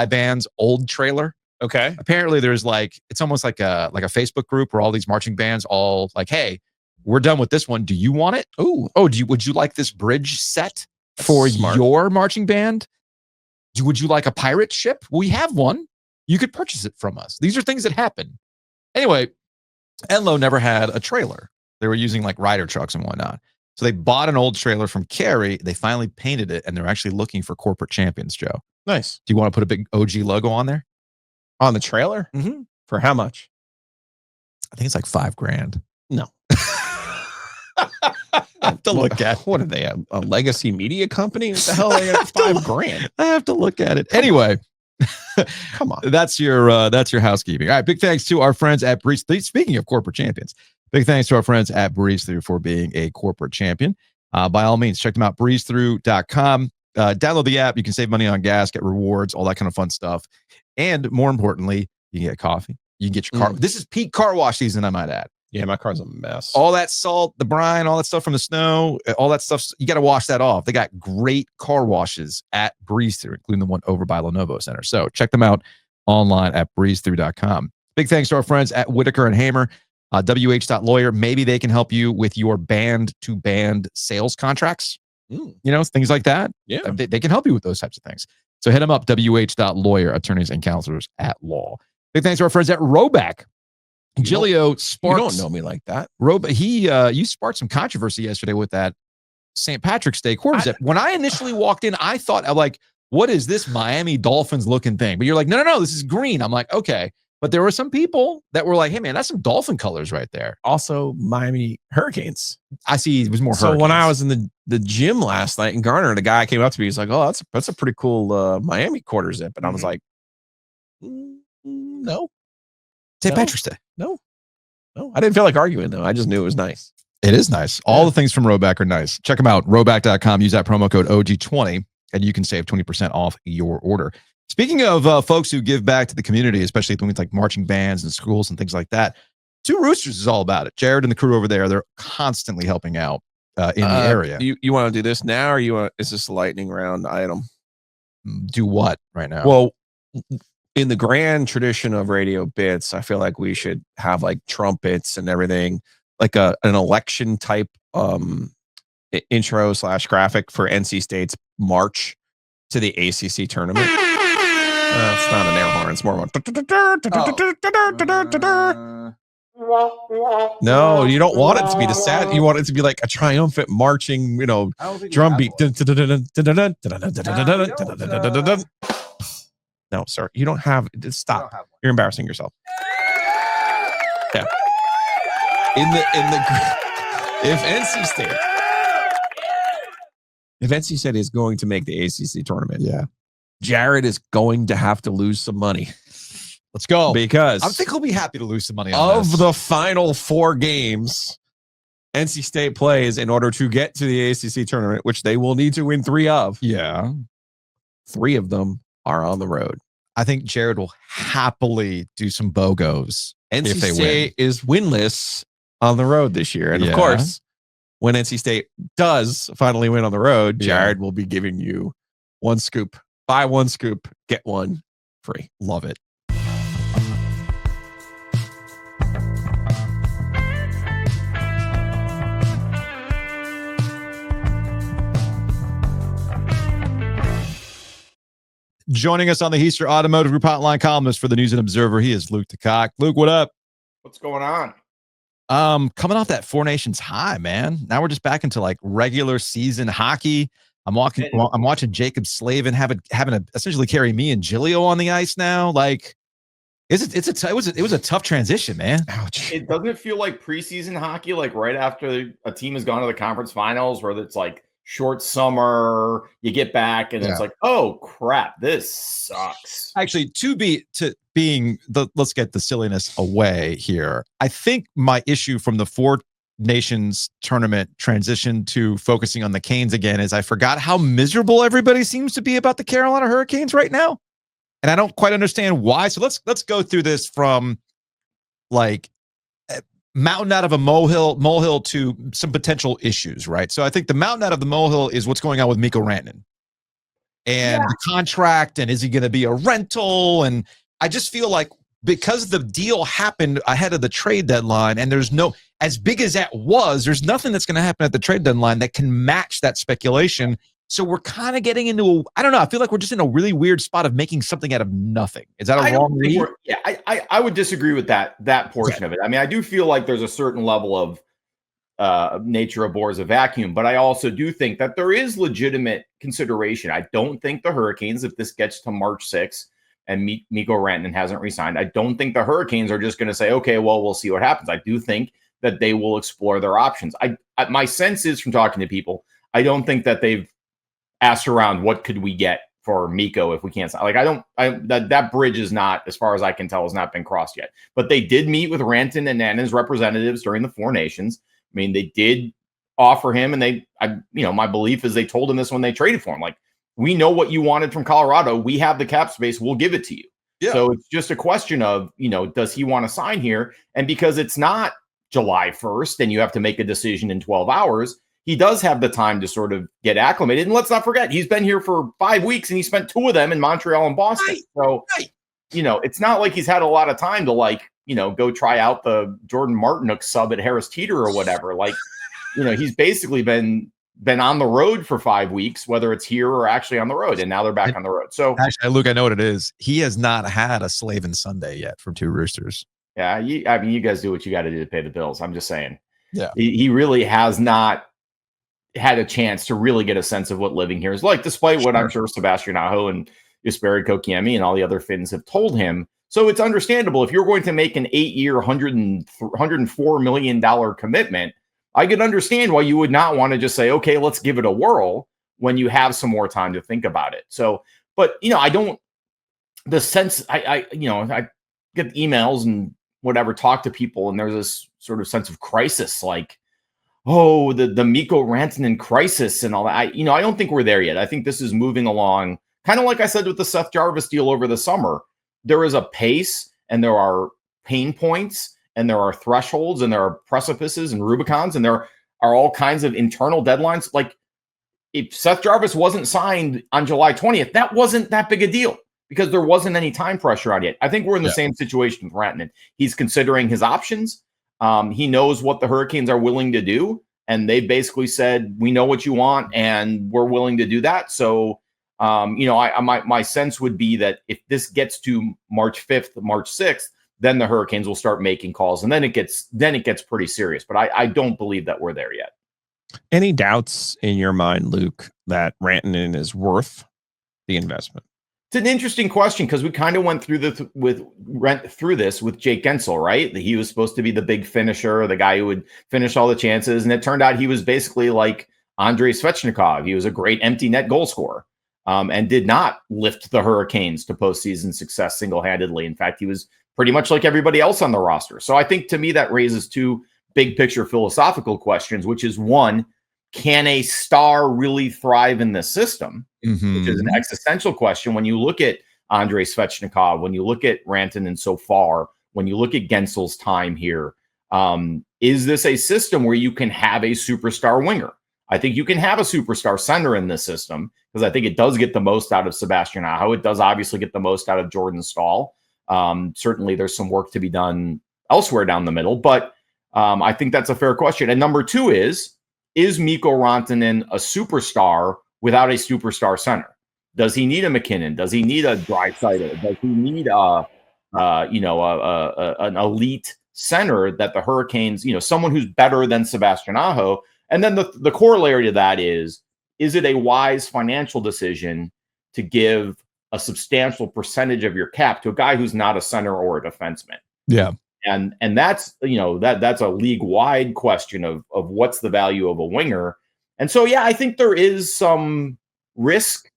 band's old trailer. Okay. Apparently, there's it's almost like a Facebook group where all these marching bands all like, hey, we're done with this one. Do you want it? Ooh. Oh, would you like this bridge set for Smart. your marching band? Would you like a pirate ship? We have one. You could purchase it from us. These are things that happen. Anyway, Enlow never had a trailer. They were using rider trucks and whatnot. So they bought an old trailer from Carey. They finally painted it, and they're actually looking for corporate champions, Joe. Nice. Do you want to put a big OG logo on there? On the trailer? Mm-hmm. For how much? I think it's like $5,000. No. I have to look at What are they? A legacy media company? What the hell? They got $5,000. I have to look at it. Anyway, Come on. that's your housekeeping. All right. Big thanks to our friends at Breeze. Speaking of corporate champions, big thanks to our friends at Breeze Through for being a corporate champion. By all means, check them out. breezethrough.com. Download the app. You can save money on gas, get rewards, all that kind of fun stuff. And more importantly, you can get coffee. You can get your car. This is peak car wash season, I might add. Yeah, my car's a mess. All that salt, the brine, all that stuff from the snow, all that stuff, you got to wash that off. They got great car washes at Breeze Through, including the one over by Lenovo Center. So check them out online at breezethrough.com. Big thanks to our friends at Whitaker and Hamer, WH.lawyer. Maybe they can help you with your band-to-band sales contracts. Things like that. Yeah. They can help you with those types of things. So hit them up, WH.lawyer, attorneys and counselors at law. Big thanks to our friends at Roback. Giglio sparks. You don't know me like that. You sparked some controversy yesterday with that St. Patrick's Day Corvette. When I initially walked in, I thought, I'm like, what is this Miami Dolphins looking thing? But you're like, no, this is green. I'm like, okay. But there were some people that were like, hey, man, that's some dolphin colors right there. Also, Miami Hurricanes. I see it was more So Hurricanes. when I was in the gym last night in Garner, the guy came up to me. He's like, oh, that's a pretty cool Miami quarter zip. And I was like, no. St. Patrick's Day. No, I didn't feel like arguing, though. I just knew it was nice. It is nice. All the things from Roback are nice. Check them out. Roback.com. Use that promo code OG20, and you can save 20% off your order. Speaking of folks who give back to the community, especially things like marching bands and schools and things like that, Two Roosters is all about it. Jared and the crew over there, they're constantly helping out in the area. You want to do this now, or is this a lightning round item? Do what right now? Well, in the grand tradition of radio bits, I feel like we should have trumpets and everything, like an election type intro / graphic for NC State's march to the ACC tournament. It's not an air horn. It's more of a. No, you don't want it to be the sad. You want it to be like a triumphant marching, drum beat. No, sir, you don't have. Stop. You're embarrassing yourself. Yeah. If NC State if NC State is going to make the ACC tournament, Yeah. Jared is going to have to lose some money. Let's go. Because I think he'll be happy to lose some money on of this. the final 4 games NC State plays in order to get to the ACC tournament, which they will need to win 3 of. Yeah. 3 of them are on the road. I think Jared will happily do some BOGOs NC if they State is winless on the road this year. And Yeah. of course, when NC State does finally win on the road, Yeah. Jared will be giving you 1 scoop. Buy 1 scoop, get 1 free. Love it. Joining us on the Heister Automotive Group Hotline, columnist for the News and Observer, he is Luke DeCock. Luke, what up? What's going on? Coming off that 4 Nations high, man. Now we're just back into like regular season hockey. I'm watching Jacob Slavin having to essentially carry me and Giglio on the ice now. Like, it was a tough transition, man. Ouch. It doesn't feel like preseason hockey, like right after a team has gone to the conference finals, where it's like short summer, you get back and it's like, oh crap, this sucks. Actually, let's get the silliness away here. I think my issue from the 4 Nations tournament transition to focusing on the Canes again is I forgot how miserable everybody seems to be about the Carolina Hurricanes right now. And I don't quite understand why. So let's go through this from like mountain out of a molehill to some potential issues, right? So I think the mountain out of the molehill is what's going on with Mikko Rantanen and the contract, and is he going to be a rental? And I just feel like because the deal happened ahead of the trade deadline, and there's no, as big as that was, there's nothing that's going to happen at the trade deadline that can match that speculation. So we're kind of getting into I don't know. I feel like we're just in a really weird spot of making something out of nothing. Is that a wrong read? Yeah, I would disagree with that portion of it. I mean, I do feel like there's a certain level of nature abhors a vacuum, but I also do think that there is legitimate consideration. I don't think the Hurricanes, if this gets to March 6th and Mikko Rantanen hasn't resigned, I don't think the Hurricanes are just going to say, okay, well, we'll see what happens. I do think that they will explore their options. My sense is from talking to people, I don't think that they've asked around what could we get for Mikko if we can't. Like, that bridge is not, as far as I can tell, has not been crossed yet. But they did meet with Rantanen and Nanen's representatives during the 4 Nations. I mean, they did offer him, and my belief is they told him this when they traded for him. Like, we know what you wanted from Colorado. We have the cap space. We'll give it to you. Yeah. So it's just a question of, does he want to sign here? And because it's not July 1st and you have to make a decision in 12 hours, he does have the time to sort of get acclimated. And let's not forget, he's been here for 5 weeks and he spent 2 of them in Montreal and Boston. So, it's not like he's had a lot of time to go try out the Jordan Martinook sub at Harris Teeter or whatever. Like, he's basically been on the road for 5 weeks, whether it's here or actually on the road. And now they're back on the road. So actually, Luke, I know what it is. He has not had a Slavin Sunday yet for 2 Roosters. Yeah. You guys do what you got to do to pay the bills. I'm just saying. Yeah. He really has not had a chance to really get a sense of what living here is like, despite what I'm sure Sebastian Aho and Jesperi Kotkaniemi and all the other Finns have told him. So it's understandable if you're going to make an 8-year, $104 million commitment, I could understand why you would not want to just say, okay, let's give it a whirl when you have some more time to think about it. So, but I don't, the sense I get emails and whatever, talk to people, and there's this sort of sense of crisis, like, oh, the Mikko Rantanen crisis and all that. I don't think we're there yet. I think this is moving along, kind of like I said with the Seth Jarvis deal over the summer. There is a pace, and there are pain points, and there are thresholds, and there are precipices and Rubicons, and there are all kinds of internal deadlines. Like, if Seth Jarvis wasn't signed on July 20th, that wasn't that big a deal because there wasn't any time pressure on it. I think we're in the same situation with Rantanen. He's considering his options. He knows what the Hurricanes are willing to do, and they basically said, we know what you want, and we're willing to do that. So, my sense would be that if this gets to March 5th, March 6th, then the Hurricanes will start making calls, and then it gets pretty serious. But I don't believe that we're there yet. Any doubts in your mind, Luke, that Rantanen is worth the investment? It's an interesting question because we kind of went through this with Jake Gensel, right? He was supposed to be the big finisher, the guy who would finish all the chances, and it turned out he was basically like Andrei Svechnikov. He was a great empty net goal scorer and did not lift the Hurricanes to postseason success single-handedly. In fact, he was pretty much like everybody else on the roster. So I think to me that raises two big picture philosophical questions, which is one, can a star really thrive in this system? Which is an existential question. When you look at Andrei Svechnikov, when you look at Rantanen so far, when you look at Gensel's time here, is this a system where you can have a superstar winger? I think you can have a superstar center in this system because I think it does get the most out of Sebastian Aho. It does obviously get the most out of Jordan Staal. Certainly there's some work to be done elsewhere down the middle, but I think that's a fair question. And number two is Mikko Rantanen a superstar without a superstar center? Does he need a McKinnon? Does he need a Draisaitl? Does he need an elite center that the Hurricanes, someone who's better than Sebastian Aho? And then the corollary to that is it a wise financial decision to give a substantial percentage of your cap to a guy who's not a center or a defenseman? Yeah. And that's, that's a league-wide question of what's the value of a winger. And so, yeah, I think there is some risk,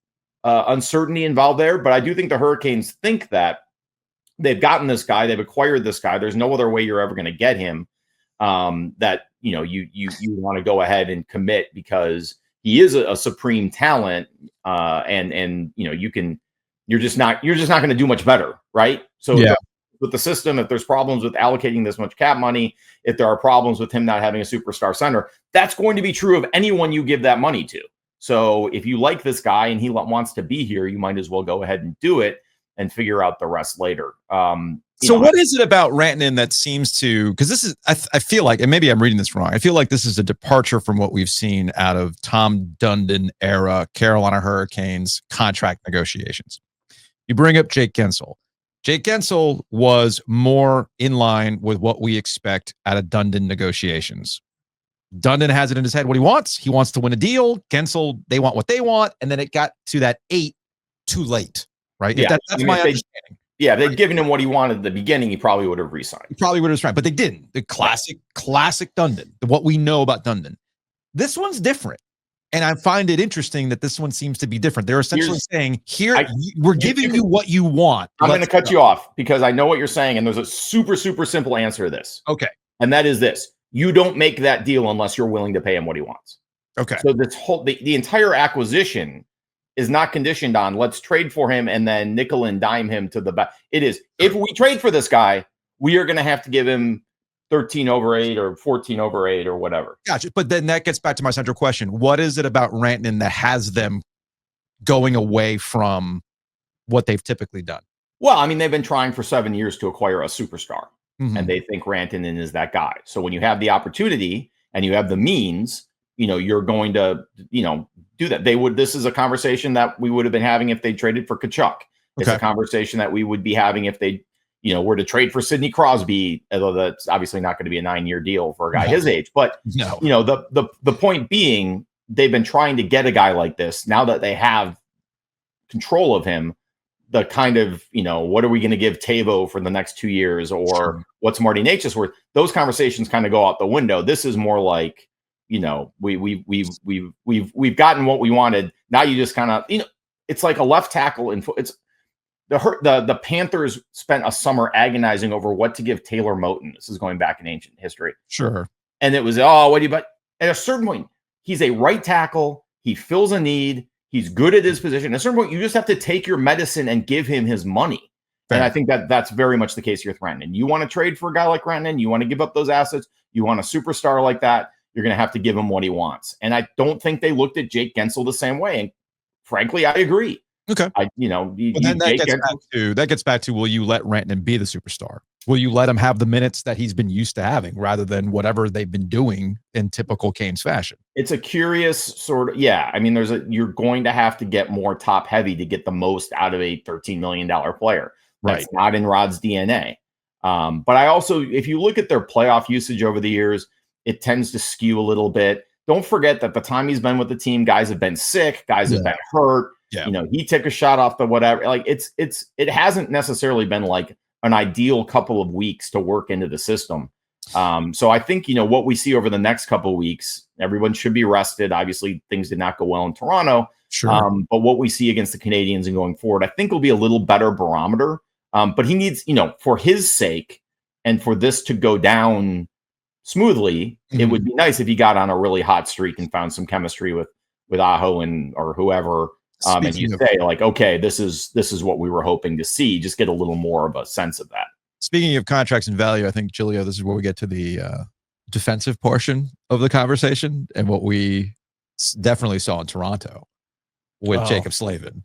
uncertainty involved there, but I do think the Hurricanes think that they've gotten this guy, they've acquired this guy. There's no other way you're ever going to get him. That you want to go ahead and commit because he is a supreme talent, and you're just not going to do much better, right? So yeah. With the system, if there's problems with allocating this much cap money, if there are problems with him not having a superstar center, that's going to be true of anyone you give that money to. So if you like this guy and he wants to be here, you might as well go ahead and do it and figure out the rest later. What is it about Rantanen that seems to, because this is, I feel like, and maybe I'm reading this wrong, I feel like this is a departure from what we've seen out of Tom Dundon era Carolina Hurricanes contract negotiations. You bring up Jake Gensel. Jake Gensel was more in line with what we expect out of Dundon negotiations. Dundon has it in his head what he wants. He wants to win a deal. Gensel, they want what they want. And then it got to that 8 too late, right? Yeah. That's my understanding. Yeah, if they'd given him what he wanted at the beginning, he probably would have re-signed. He probably would have signed, but they didn't. The classic Dundon, what we know about Dundon. This one's different. And I find it interesting that this one seems to be different. They're essentially saying, we're giving you what you want. I'm going to cut you off because I know what you're saying, and there's a super, super simple answer to this. Okay. And that is this. You don't make that deal unless you're willing to pay him what he wants. Okay. So this whole the entire acquisition is not conditioned on let's trade for him and then nickel and dime him to the back. It is, if we trade for this guy, we are going to have to give him 13/8 or 14/8 or whatever. Gotcha. But then that gets back to my central question. What is it about Rantanen that has them going away from what they've typically done? Well, I mean, they've been trying for 7 years to acquire a superstar, Mm-hmm. and they think Rantanen is that guy. So when you have the opportunity and you have the means, you're going to, do that. This is a conversation that we would have been having if they traded for Tkachuk. It's a conversation that we would be having if they, were to trade for Sidney Crosby, although that's obviously not going to be a 9-year deal for a guy his age. But the point being, they've been trying to get a guy like this. Now that they have control of him, the kind of, what are we going to give Tavo for the next 2 years, or what's Marty Necas worth? Those conversations kind of go out the window. This is more like, we've gotten what we wanted. Now you just kind of, it's like a left tackle in it's. The Panthers spent a summer agonizing over what to give Taylor Moton. This is going back in ancient history. Sure. And it was, but at a certain point, he's a right tackle. He fills a need. He's good at his position. At a certain point, you just have to take your medicine and give him his money. Fair. And I think that's very much the case here with Rantanen. You want to trade for a guy like Rantanen. You want to give up those assets. You want a superstar like that. You're going to have to give him what he wants. And I don't think they looked at Jake Gensel the same way. And frankly, I agree. Okay. That gets back to, will you let Rantanen be the superstar? Will you let him have the minutes that he's been used to having rather than whatever they've been doing in typical Canes fashion? It's a curious sort of, I mean, you're going to have to get more top heavy to get the most out of a $13 million player. That's not in Rod's DNA. But I also, if you look at their playoff usage over the years, it tends to skew a little bit. Don't forget that the time he's been with the team, guys have been sick, guys have been hurt. Yeah. He took a shot off the whatever. Like it hasn't necessarily been like an ideal couple of weeks to work into the system. So I think, what we see over the next couple of weeks, everyone should be rested. Obviously, things did not go well in Toronto. Sure. But what we see against the Canadians and going forward, I think will be a little better barometer. But he needs, for his sake and for this to go down smoothly, it would be nice if he got on a really hot streak and found some chemistry with Aho or whoever. And you say like, okay, this is what we were hoping to see. Just get a little more of a sense of that. Speaking of contracts and value, I think, Giglio, this is where we get to the defensive portion of the conversation and what we definitely saw in Toronto with Jacob Slavin.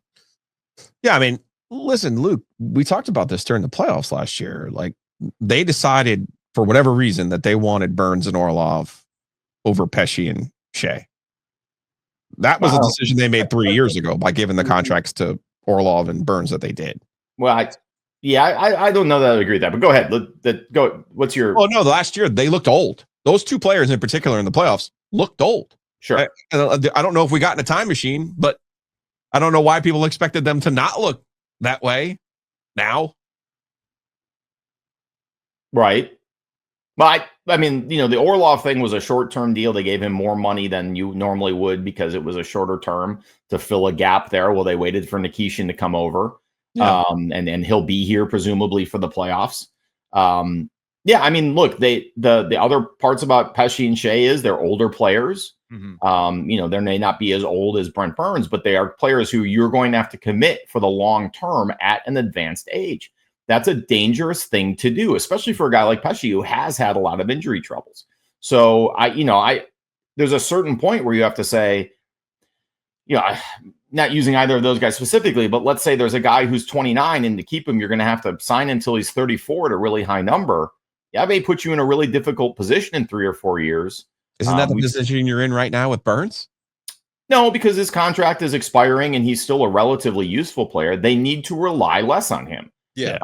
Yeah, I mean, listen, Luke, we talked about this during the playoffs last year. Like, they decided for whatever reason that they wanted Burns and Orlov over Pesci and Shea. That was a decision they made 3 years ago by giving the contracts to Orlov and Burns that they did. Well, I don't know that I agree with that, but go ahead. Go. What's your? Oh no, last year they looked old. Those two players in particular in the playoffs looked old. Sure. I don't know if we got in a time machine, but I don't know why people expected them to not look that way now. Right. But I mean, the Orlov thing was a short-term deal. They gave him more money than you normally would because it was a shorter term to fill a gap there. Well, they waited for Nikishin to come over. Yeah. And he'll be here presumably for the playoffs. Yeah, I mean, look, the other parts about Pesci and Shea is they're older players. They may not be as old as Brent Burns, but they are players who you're going to have to commit for the long term at an advanced age. That's a dangerous thing to do, especially for a guy like Pesci who has had a lot of injury troubles. So there's a certain point where you have to say, not using either of those guys specifically, but let's say there's a guy who's 29 and to keep him, you're going to have to sign until he's 34 at a really high number. Yeah, may put you in a really difficult position in 3 or 4 years. Isn't that the position you're in right now with Burns? No, because his contract is expiring and he's still a relatively useful player. They need to rely less on him. Yeah.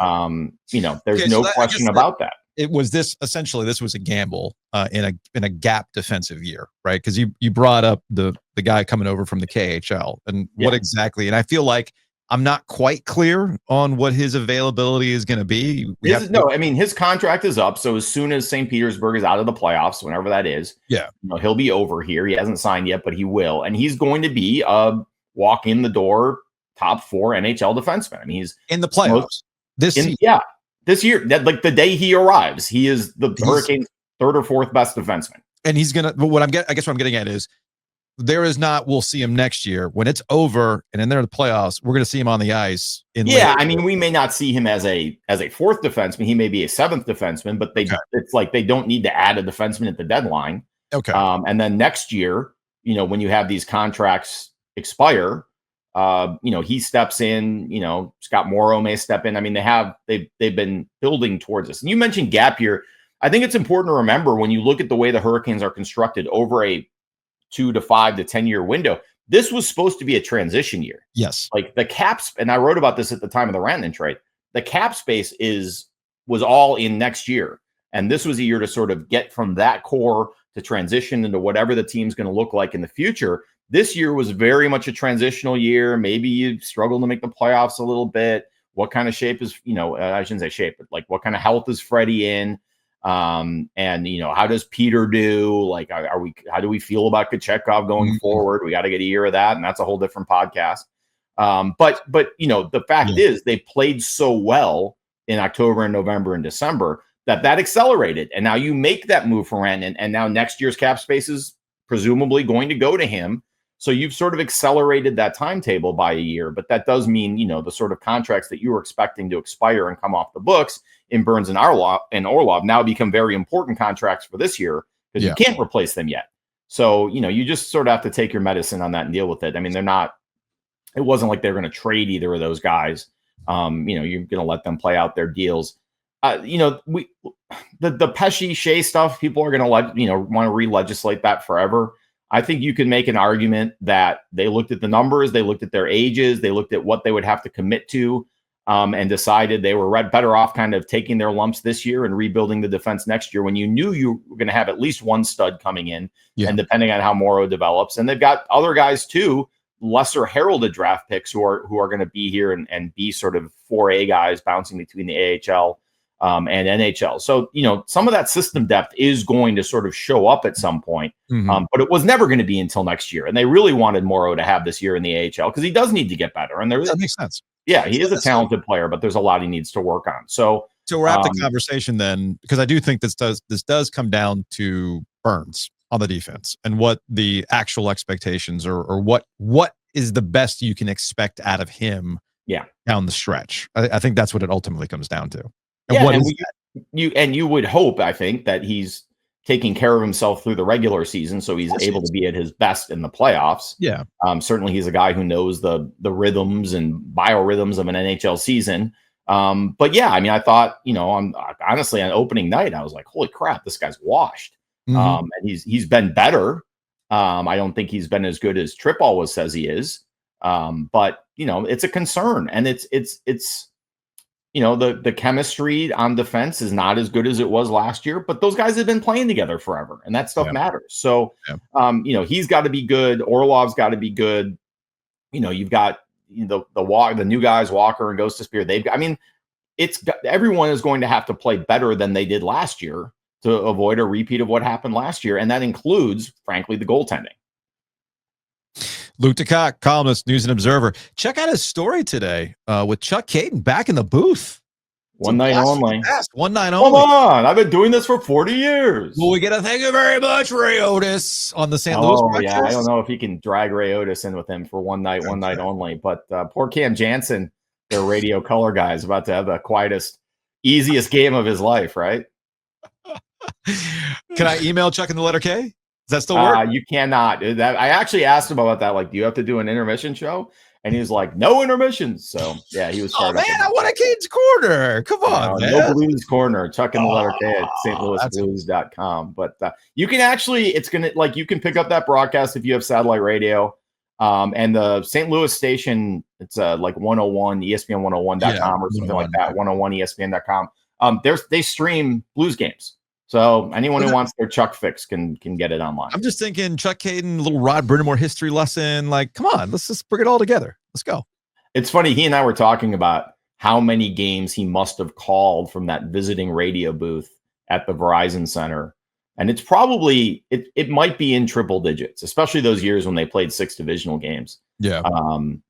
There's no question about that. It was this was a gamble in a gap defensive year, right? Because you brought up the guy coming over from the KHL and what exactly, and I feel like I'm not quite clear on what his availability is going to be. His contract is up, so as soon as St. Petersburg is out of the playoffs, whenever that is, he'll be over here. He hasn't signed yet, but he will, and he's going to be a walk in the door top 4 NHL defenseman. I mean, he's in the playoffs this year, like the day he arrives, he is the Hurricanes' 3rd or 4th best defenseman. And he's gonna. But I guess what I'm getting at is there is not. We'll see him next year when it's over and then they're in the playoffs. We're gonna see him on the ice. I mean, we may not see him as a 4th defenseman. He may be a 7th defenseman, but it's like they don't need to add a defenseman at the deadline. Okay. And then next year, when you have these contracts expire. He steps in, Scott Morrow may step in. I mean, they've been building towards this. And you mentioned gap year. I think it's important to remember when you look at the way the Hurricanes are constructed over a 2 to 5 to 10 year window, this was supposed to be a transition year. Yes. Like the caps. And I wrote about this at the time of the Rantanen trade. The cap space was all in next year. And this was a year to sort of get from that core to transition into whatever the team's going to look like in the future. This year was very much a transitional year. Maybe you struggle to make the playoffs a little bit. What kind of shape is, I shouldn't say shape, but like what kind of health is Freddie in? And how does Peter do? Like, how do we feel about Kochetkov going forward? We got to get a year of that. And that's a whole different podcast. But the fact is they played so well in October and November and December that accelerated. And now you make that move for Rantanen. And now next year's cap space is presumably going to go to him. So you've sort of accelerated that timetable by a year, but that does mean, the sort of contracts that you were expecting to expire and come off the books in Burns and Orlov now become very important contracts for this year because you can't replace them yet. So, you just sort of have to take your medicine on that and deal with it. I mean, it wasn't like they're going to trade either of those guys. You're going to let them play out their deals. The Pesci Shea stuff, people are going to want to re-legislate that forever. I think you can make an argument that they looked at the numbers, they looked at their ages, they looked at what they would have to commit to, and decided they were better off kind of taking their lumps this year and rebuilding the defense next year when you knew you were going to have at least one stud coming in, and depending on how Morrow develops. And they've got other guys too, lesser heralded draft picks who are going to be here and be sort of 4A guys bouncing between the AHL and NHL. So, some of that system depth is going to sort of show up at some point, but it was never going to be until next year. And they really wanted Morrow to have this year in the AHL because he does need to get better. And that makes sense. Yeah, he is a talented player, but there's a lot he needs to work on. So to wrap the conversation then, because I do think this does come down to Burns on the defense and what the actual expectations or what is the best you can expect out of him down the stretch. I think that's what it ultimately comes down to. And you would hope, I think, that he's taking care of himself through the regular season, so he's able to be at his best in the playoffs. Yeah. Certainly he's a guy who knows the rhythms and biorhythms of an NHL season. But yeah, I mean, I thought, honestly, on opening night, I was like, holy crap, this guy's washed. And he's been better. I don't think he's been as good as Tripp always says he is. But it's a concern, and it's the chemistry on defense is not as good as it was last year, but those guys have been playing together forever, and that stuff matters. So, he's got to be good. Orlov's got to be good. You've got the new guys, Walker and Ghost of Spear. Everyone is going to have to play better than they did last year to avoid a repeat of what happened last year, and that includes, frankly, the goaltending. Luke DeCock, columnist, News and Observer. Check out his story today with Chuck Caton back in the booth. One night only. One night only. Come on. I've been doing this for 40 years. Well, we get a thank you very much, Ray Otis, on the St. Louis Broncos. Yeah, I don't know if he can drag Ray Otis in with him for one night only. But poor Cam Jansen, their radio color guy, is about to have the quietest, easiest game of his life, right? Can I email Chuck in the letter K? Does that still work? You cannot. I actually asked him about that. Like, do you have to do an intermission show? And he was like, no intermissions. So, yeah, he was I want a Cade's Corner. Come on, man. No Blues Corner. Chuck in the letter K at stlouisblues.com. But you can actually, you can pick up that broadcast if you have satellite radio. And the St. Louis station, it's like 101, ESPN101.com or something like that, 101ESPN.com. They stream Blues games. So anyone who wants their Chuck fix can get it online. I'm just thinking Chuck Caton, little Rod Brindamore history lesson. Like, come on, let's just bring it all together. Let's go. It's funny. He and I were talking about how many games he must have called from that visiting radio booth at the Verizon Center. And it's probably, it might be in triple digits, especially those years when they played 6 divisional games. Yeah.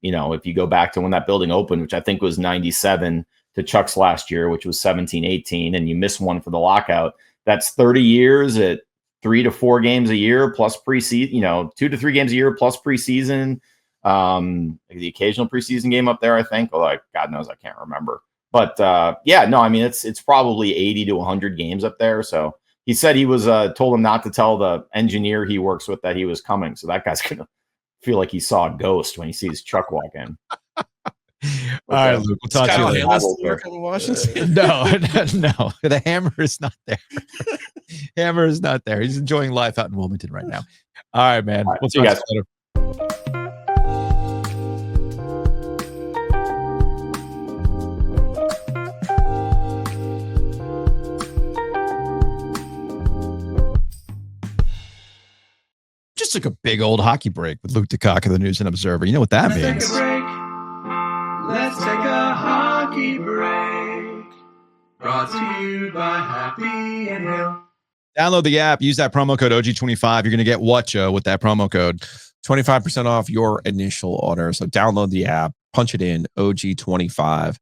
If you go back to when that building opened, which I think was 97 to Chuck's last year, which was 17-18, and you miss one for the lockout. That's 30 years at 3 to 4 games a year plus preseason, 2 to 3 games a year plus preseason. The occasional preseason game up there, I think, although God knows I can't remember. But it's probably 80 to 100 games up there. So he said he was told him not to tell the engineer he works with that he was coming. So that guy's gonna feel like he saw a ghost when he sees Chuck walk in. All right, Luke, we'll talk to you later. No, the hammer is not there. Hammer is not there. He's enjoying life out in Wilmington right now. All right, man. All right, we'll see you guys later. Just took a big old hockey break with Luke DeCock of the News and Observer. You know what that means. Let's take a hockey break. Brought to you by Happy and Hill. Download the app. Use that promo code OG25. You're going to get what, Joe, with that promo code? 25% off your initial order. So download the app, punch it in, OG25,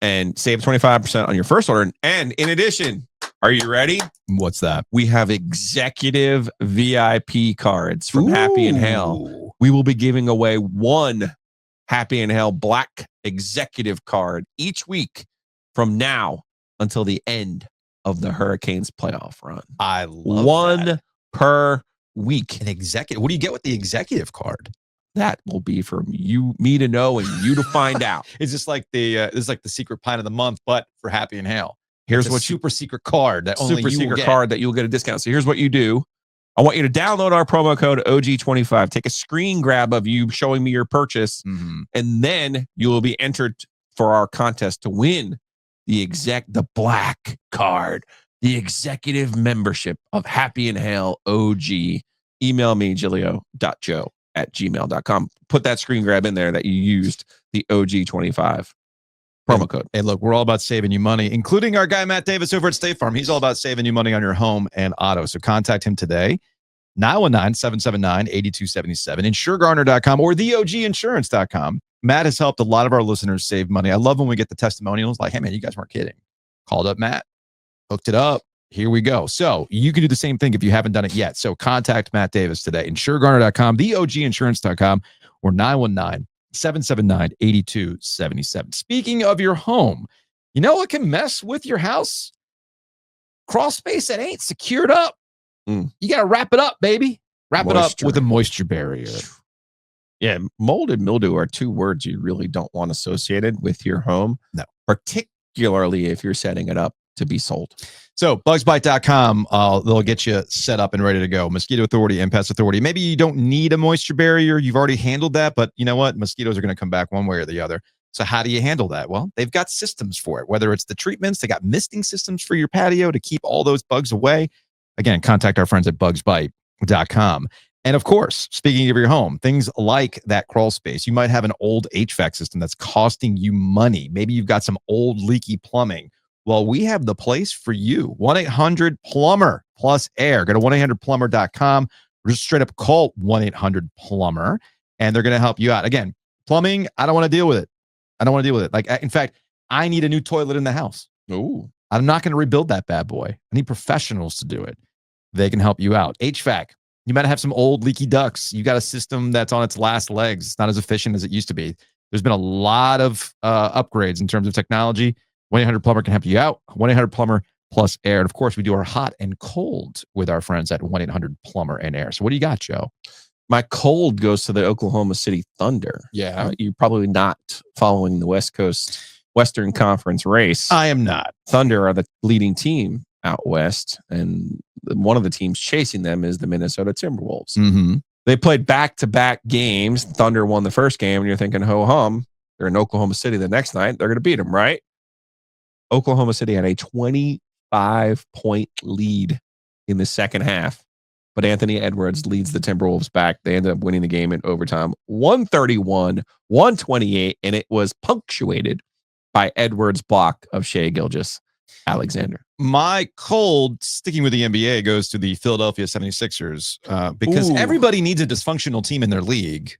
and save 25% on your first order. And in addition, are you ready? What's that? We have executive VIP cards from Happy and Hale. We will be giving away one Happy and Hale Black executive card each week from now until the end of the Hurricanes playoff run. I love one that. Per week. An executive. What do you get with the executive card? That will be for me to know and you to find out. It's just like the secret pint of the month, but for Happy and Hale. Here's what super secret card that only super you secret will get. Card that you'll get a discount. So here's what you do. I want you to download our promo code OG25. Take a screen grab of you showing me your purchase, and then you will be entered for our contest to win the black card, the executive membership of Happy and Hale OG. Email me, giglio.joe@gmail.com. Put that screen grab in there that you used the OG25 Promo code. Hey, look, we're all about saving you money, including our guy, Matt Davis, over at State Farm. He's all about saving you money on your home and auto. So contact him today, 919-779-8277, insuregarner.com or theoginsurance.com. Matt has helped a lot of our listeners save money. I love when we get the testimonials like, hey, man, you guys weren't kidding. Called up Matt, hooked it up. Here we go. So you can do the same thing if you haven't done it yet. So contact Matt Davis today, insuregarner.com, theoginsurance.com, or 919-779-8277. Speaking of your home, you know what can mess with your house? Crawl space that ain't secured up. You got to wrap it up, baby. Wrap it up with a moisture barrier. Yeah, mold and mildew are two words you really don't want associated with your home. No. Particularly if you're setting it up to be sold. So bugsbite.com, they'll get you set up and ready to go. Mosquito Authority and Pest Authority. Maybe you don't need a moisture barrier. You've already handled that, but you know what? Mosquitoes are going to come back one way or the other. So how do you handle that? Well, they've got systems for it, whether it's the treatments, they got misting systems for your patio to keep all those bugs away. Again, contact our friends at bugsbite.com. And of course, speaking of your home, things like that crawl space, you might have an old HVAC system that's costing you money. Maybe you've got some old leaky plumbing. Well, we have the place for you. 1-800-PLUMBER plus air. Go to 1-800-PLUMBER.com or just straight up call 1-800-PLUMBER and they're going to help you out. Again, plumbing, I don't want to deal with it. Like, in fact, I need a new toilet in the house. Ooh. I'm not going to rebuild that bad boy. I need professionals to do it. They can help you out. HVAC. You might have some old leaky ducts. You got a system that's on its last legs. It's not as efficient as it used to be. There's been a lot of upgrades in terms of technology. 1-800-PLUMBER can help you out. 1-800-PLUMBER plus air. And of course, we do our hot and cold with our friends at 1-800-PLUMBER and air. So what do you got, Joe? My cold goes to the Oklahoma City Thunder. Yeah. You're probably not following the West Coast Western Conference race. I am not. Thunder are the leading team out west, and one of the teams chasing them is the Minnesota Timberwolves. Mm-hmm. They played back-to-back games. Thunder won the first game, and you're thinking, ho-hum, they're in Oklahoma City the next night. They're going to beat them, right? Oklahoma City had a 25-point lead in the second half, but Anthony Edwards leads the Timberwolves back. They ended up winning the game in overtime, 131-128, and it was punctuated by Edwards' block of Shai Gilgeous-Alexander. My cold, sticking with the NBA, goes to the Philadelphia 76ers because everybody needs a dysfunctional team in their league.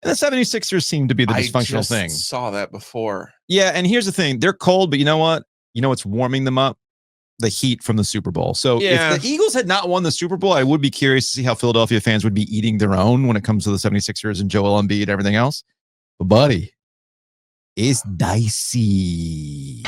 And the 76ers seem to be the dysfunctional thing. I saw that before. Yeah, and here's the thing. They're cold, but you know what? You know what's warming them up? The heat from the Super Bowl. So if the Eagles had not won the Super Bowl, I would be curious to see how Philadelphia fans would be eating their own when it comes to the 76ers and Joel Embiid and everything else. But buddy, it's dicey.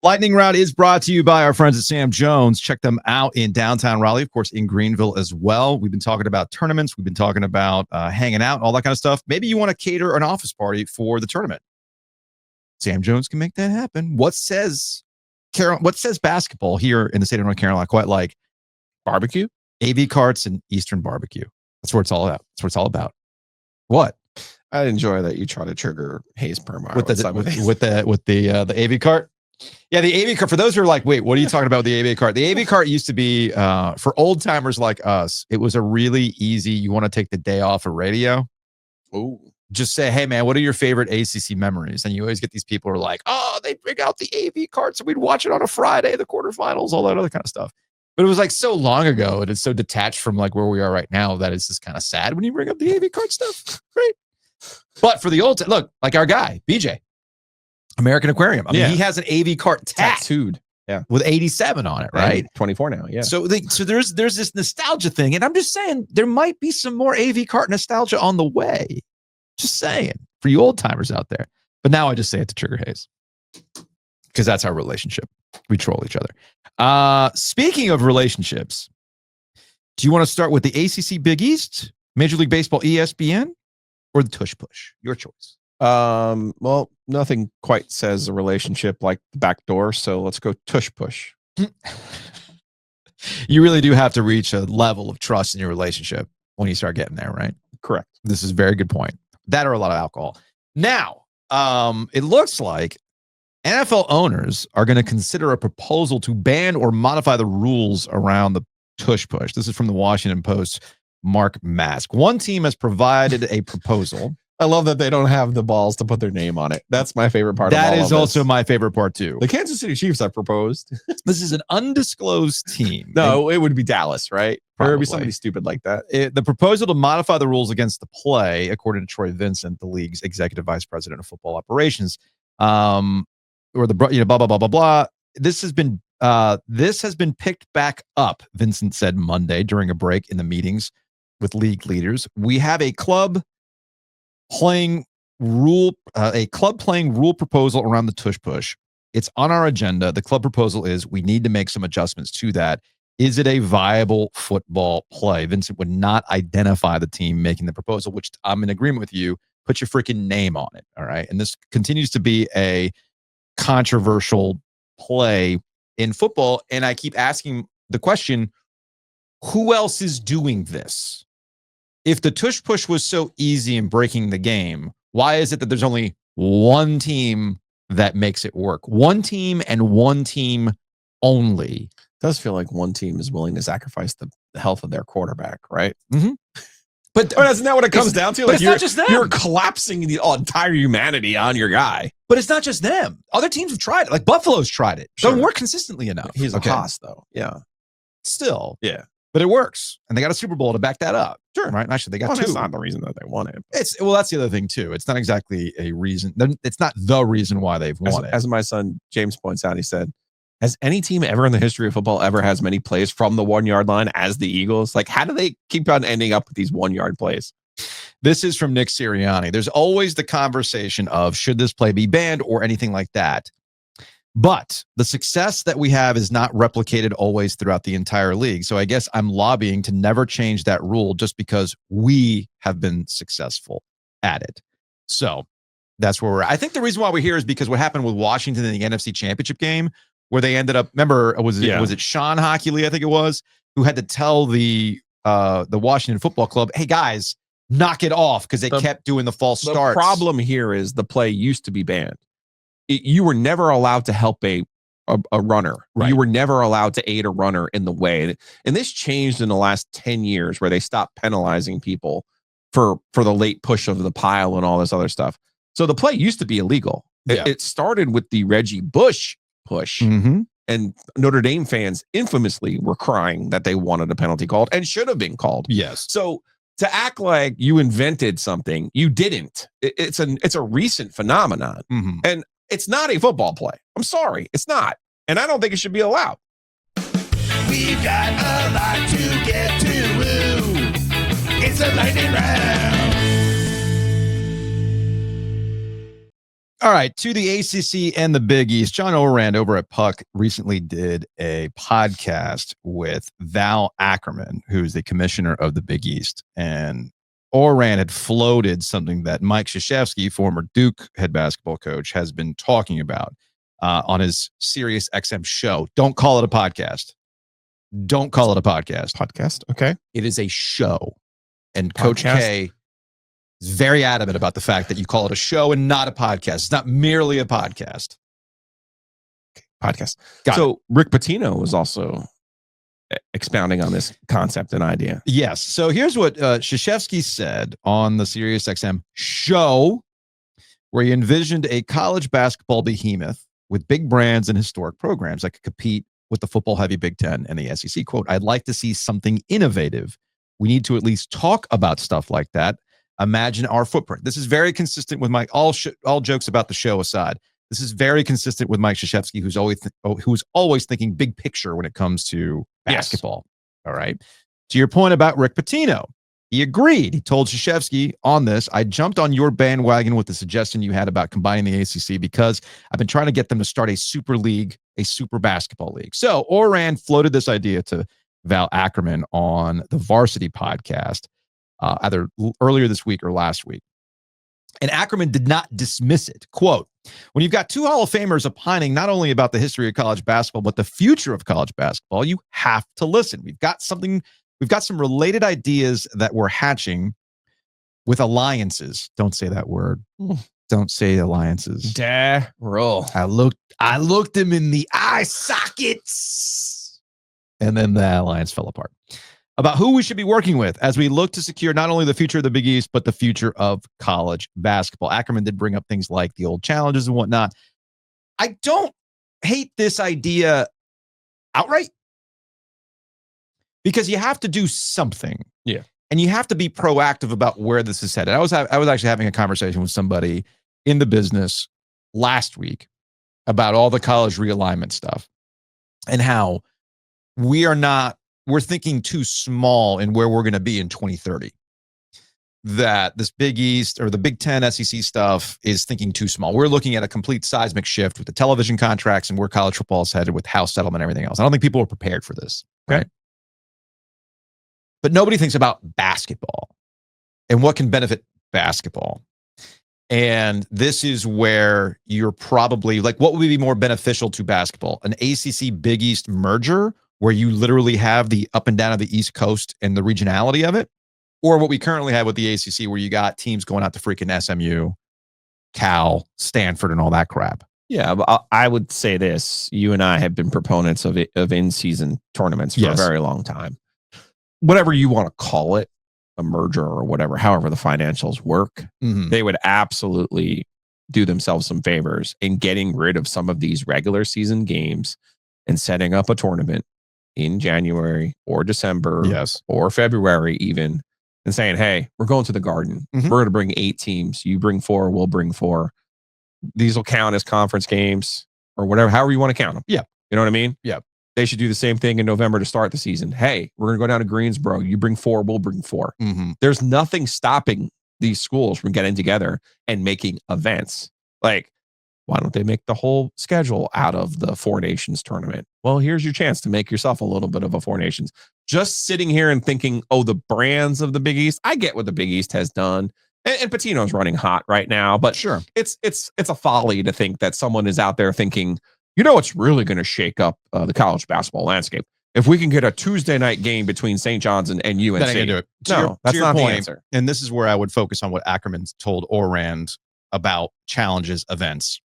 Lightning Round is brought to you by our friends at Sam Jones. Check them out in downtown Raleigh, of course, in Greenville as well. We've been talking about tournaments. We've been talking about hanging out, all that kind of stuff. Maybe you want to cater an office party for the tournament. Sam Jones can make that happen. What says basketball here in the state of North Carolina quite like Barbecue? AV carts and Eastern barbecue. That's what it's all about. That's what it's all about. What? I enjoy that you try to trigger Hayes Permar with the AV cart. Yeah, the AV cart, for those who are like, wait, what are you talking about with the AV cart? The AV cart used to be, for old timers like us, it was a really easy, you want to take the day off of radio. Ooh. Just say, hey, man, what are your favorite ACC memories? And you always get these people who are like, oh, they bring out the AV carts and we'd watch it on a Friday, the quarterfinals, all that other kind of stuff. But it was like so long ago and it's so detached from like where we are right now that it's just kind of sad when you bring up the AV cart stuff. Right? But for the old, look, like our guy, BJ. American Aquarium. I mean, he has an AV cart tattooed, with 87 on it, right? 24 now, yeah. So there's this nostalgia thing, and I'm just saying there might be some more AV cart nostalgia on the way. Just saying for you old timers out there. But now I just say it to trigger Hayes because that's our relationship. We troll each other. Speaking of relationships, do you want to start with the ACC Big East, Major League Baseball, ESPN, or the Tush Push? Your choice. Well, nothing quite says a relationship like the back door, so let's go Tush Push. You really do have to reach a level of trust in your relationship when you start getting there, right? Correct. This is a very good point. That or a lot of alcohol. Now, it looks like NFL owners are going to consider a proposal to ban or modify the rules around the Tush Push. This is from the Washington Post. Mark Mask. One team has provided a proposal. I love that they don't have the balls to put their name on it. That's my favorite part. That of all is of also this. my favorite part too. The Kansas City Chiefs have proposed. This is an undisclosed team. No, it would be Dallas, right? Or it would be Probably. somebody stupid like that. The proposal to modify the rules against the play, according to Troy Vincent, the league's executive vice president of football operations, or the blah blah blah blah blah. This has been picked back up. Vincent said Monday during a break in the meetings with league leaders. We have a club playing rule proposal around the Tush Push. It's on our agenda. The club proposal is we need to make some adjustments to that. Is it a viable football play? Vincent would not identify the team making the proposal, which I'm in agreement with you. Put your freaking name on it. All right. And this continues to be a controversial play in football. And I keep asking the question, who else is doing this? If the Tush Push was so easy in breaking the game, why is it that there's only one team that makes it work? One team and one team only. It does feel like one team is willing to sacrifice the health of their quarterback, right? Mm-hmm. But isn't that what it comes down to? But it's not just them. You're collapsing the entire humanity on your guy. But it's not just them. Other teams have tried it. Like Buffalo's tried it. Sure. Don't work consistently enough. He's a Haas, though. Yeah. Still. Yeah. But it works. And they got a Super Bowl to back that up. Sure. Right? And actually, they got two. That's not the reason that they won it. That's the other thing, too. It's not exactly a reason. It's not the reason why they've won it. As my son James points out, he said, has any team ever in the history of football ever has many plays from the 1 yard line as the Eagles? Like, how do they keep on ending up with these 1 yard plays? This is from Nick Sirianni. There's always the conversation of should this play be banned or anything like that. But the success that we have is not replicated always throughout the entire league. So I guess I'm lobbying to never change that rule just because we have been successful at it. So that's where we're at. I think the reason why we're here is because what happened with Washington in the NFC Championship game, where they ended up, remember, was it Sean Hockey, I think it was, who had to tell the Washington Football Club, hey, guys, knock it off because they kept doing the false starts. The problem here is the play used to be banned. You were never allowed to help a runner. Right. You were never allowed to aid a runner in the way. And this changed in the last 10 years where they stopped penalizing people for the late push of the pile and all this other stuff. So the play used to be illegal. Yeah. It started with the Reggie Bush push. Mm-hmm. And Notre Dame fans infamously were crying that they wanted a penalty called and should have been called. Yes. So to act like you invented something, you didn't. It's a recent phenomenon. Mm-hmm. And it's not a football play. I'm sorry. It's not. And I don't think it should be allowed. We've got a lot to get to. It's a lightning round. All right, to the ACC and the Big East. John Orand over at Puck recently did a podcast with Val Ackerman, who's the commissioner of the Big East. And Orand had floated something that Mike Krzyzewski, former Duke head basketball coach, has been talking about on his Sirius XM show. Don't call it a podcast. Don't call it a podcast. Podcast, okay. It is a show. And Coach K is very adamant about the fact that you call it a show and not a podcast. It's not merely a podcast. Okay, podcast. Got so it. Rick Pitino was also expounding on this concept and idea. Yes. So here's what Krzyzewski said on the SiriusXM show, where he envisioned a college basketball behemoth with big brands and historic programs that could compete with the football-heavy Big Ten and the SEC. Quote, I'd like to see something innovative. We need to at least talk about stuff like that. Imagine our footprint. This is very consistent with Mike. All jokes about the show aside, this is very consistent with Mike Krzyzewski, who's always thinking big picture when it comes to basketball. Yes. All right. To your point about Rick Pitino, he agreed. He told Krzyzewski on this, I jumped on your bandwagon with the suggestion you had about combining the ACC because I've been trying to get them to start a super league, a super basketball league. So Orand floated this idea to Val Ackerman on the Varsity podcast, either earlier this week or last week. And Ackerman did not dismiss it. Quote, when you've got two Hall of Famers opining not only about the history of college basketball, but the future of college basketball, you have to listen. We've got some related ideas that we're hatching with alliances. Don't say that word. Don't say alliances. Roll. I looked him in the eye sockets, and then the alliance fell apart. About who we should be working with as we look to secure not only the future of the Big East, but the future of college basketball. Ackerman did bring up things like the old challenges and whatnot. I don't hate this idea outright because you have to do something. Yeah. And you have to be proactive about where this is headed. I was actually having a conversation with somebody in the business last week about all the college realignment stuff and how we're thinking too small in where we're going to be in 2030. That this Big East or the Big Ten SEC stuff is thinking too small. We're looking at a complete seismic shift with the television contracts and where college football is headed with house settlement and everything else. I don't think people are prepared for this. Right. But nobody thinks about basketball and what can benefit basketball. And this is where you're probably like, what would be more beneficial to basketball? An ACC Big East merger where you literally have the up and down of the East Coast and the regionality of it? Or what we currently have with the ACC where you got teams going out to freaking SMU, Cal, Stanford, and all that crap. Yeah, but I would say this. You and I have been proponents of in-season tournaments for a very long time. Whatever you want to call it, a merger or whatever, however the financials work, they would absolutely do themselves some favors in getting rid of some of these regular season games and setting up a tournament in January or December or February even, and saying, hey, we're going to the Garden. We're going to bring 8 teams. You bring 4, we'll bring 4. These will count as conference games or whatever, however you want to count them. Yeah. You know what I mean? Yeah. They should do the same thing in November to start the season. Hey, we're going to go down to Greensboro. You bring 4, we'll bring 4. There's nothing stopping these schools from getting together and making events. Like, why don't they make the whole schedule out of the 4 Nations tournament? Well, here's your chance to make yourself a little bit of a 4 Nations. Just sitting here and thinking, oh, the brands of the Big East. I get what the Big East has done. And Patino's running hot right now, but sure, it's a folly to think that someone is out there thinking, you know, what's really going to shake up the college basketball landscape if we can get a Tuesday night game between St. John's and UNC. That ain't gonna do it. That's not the answer. And this is where I would focus on what Ackerman's told Orand about challenges, events.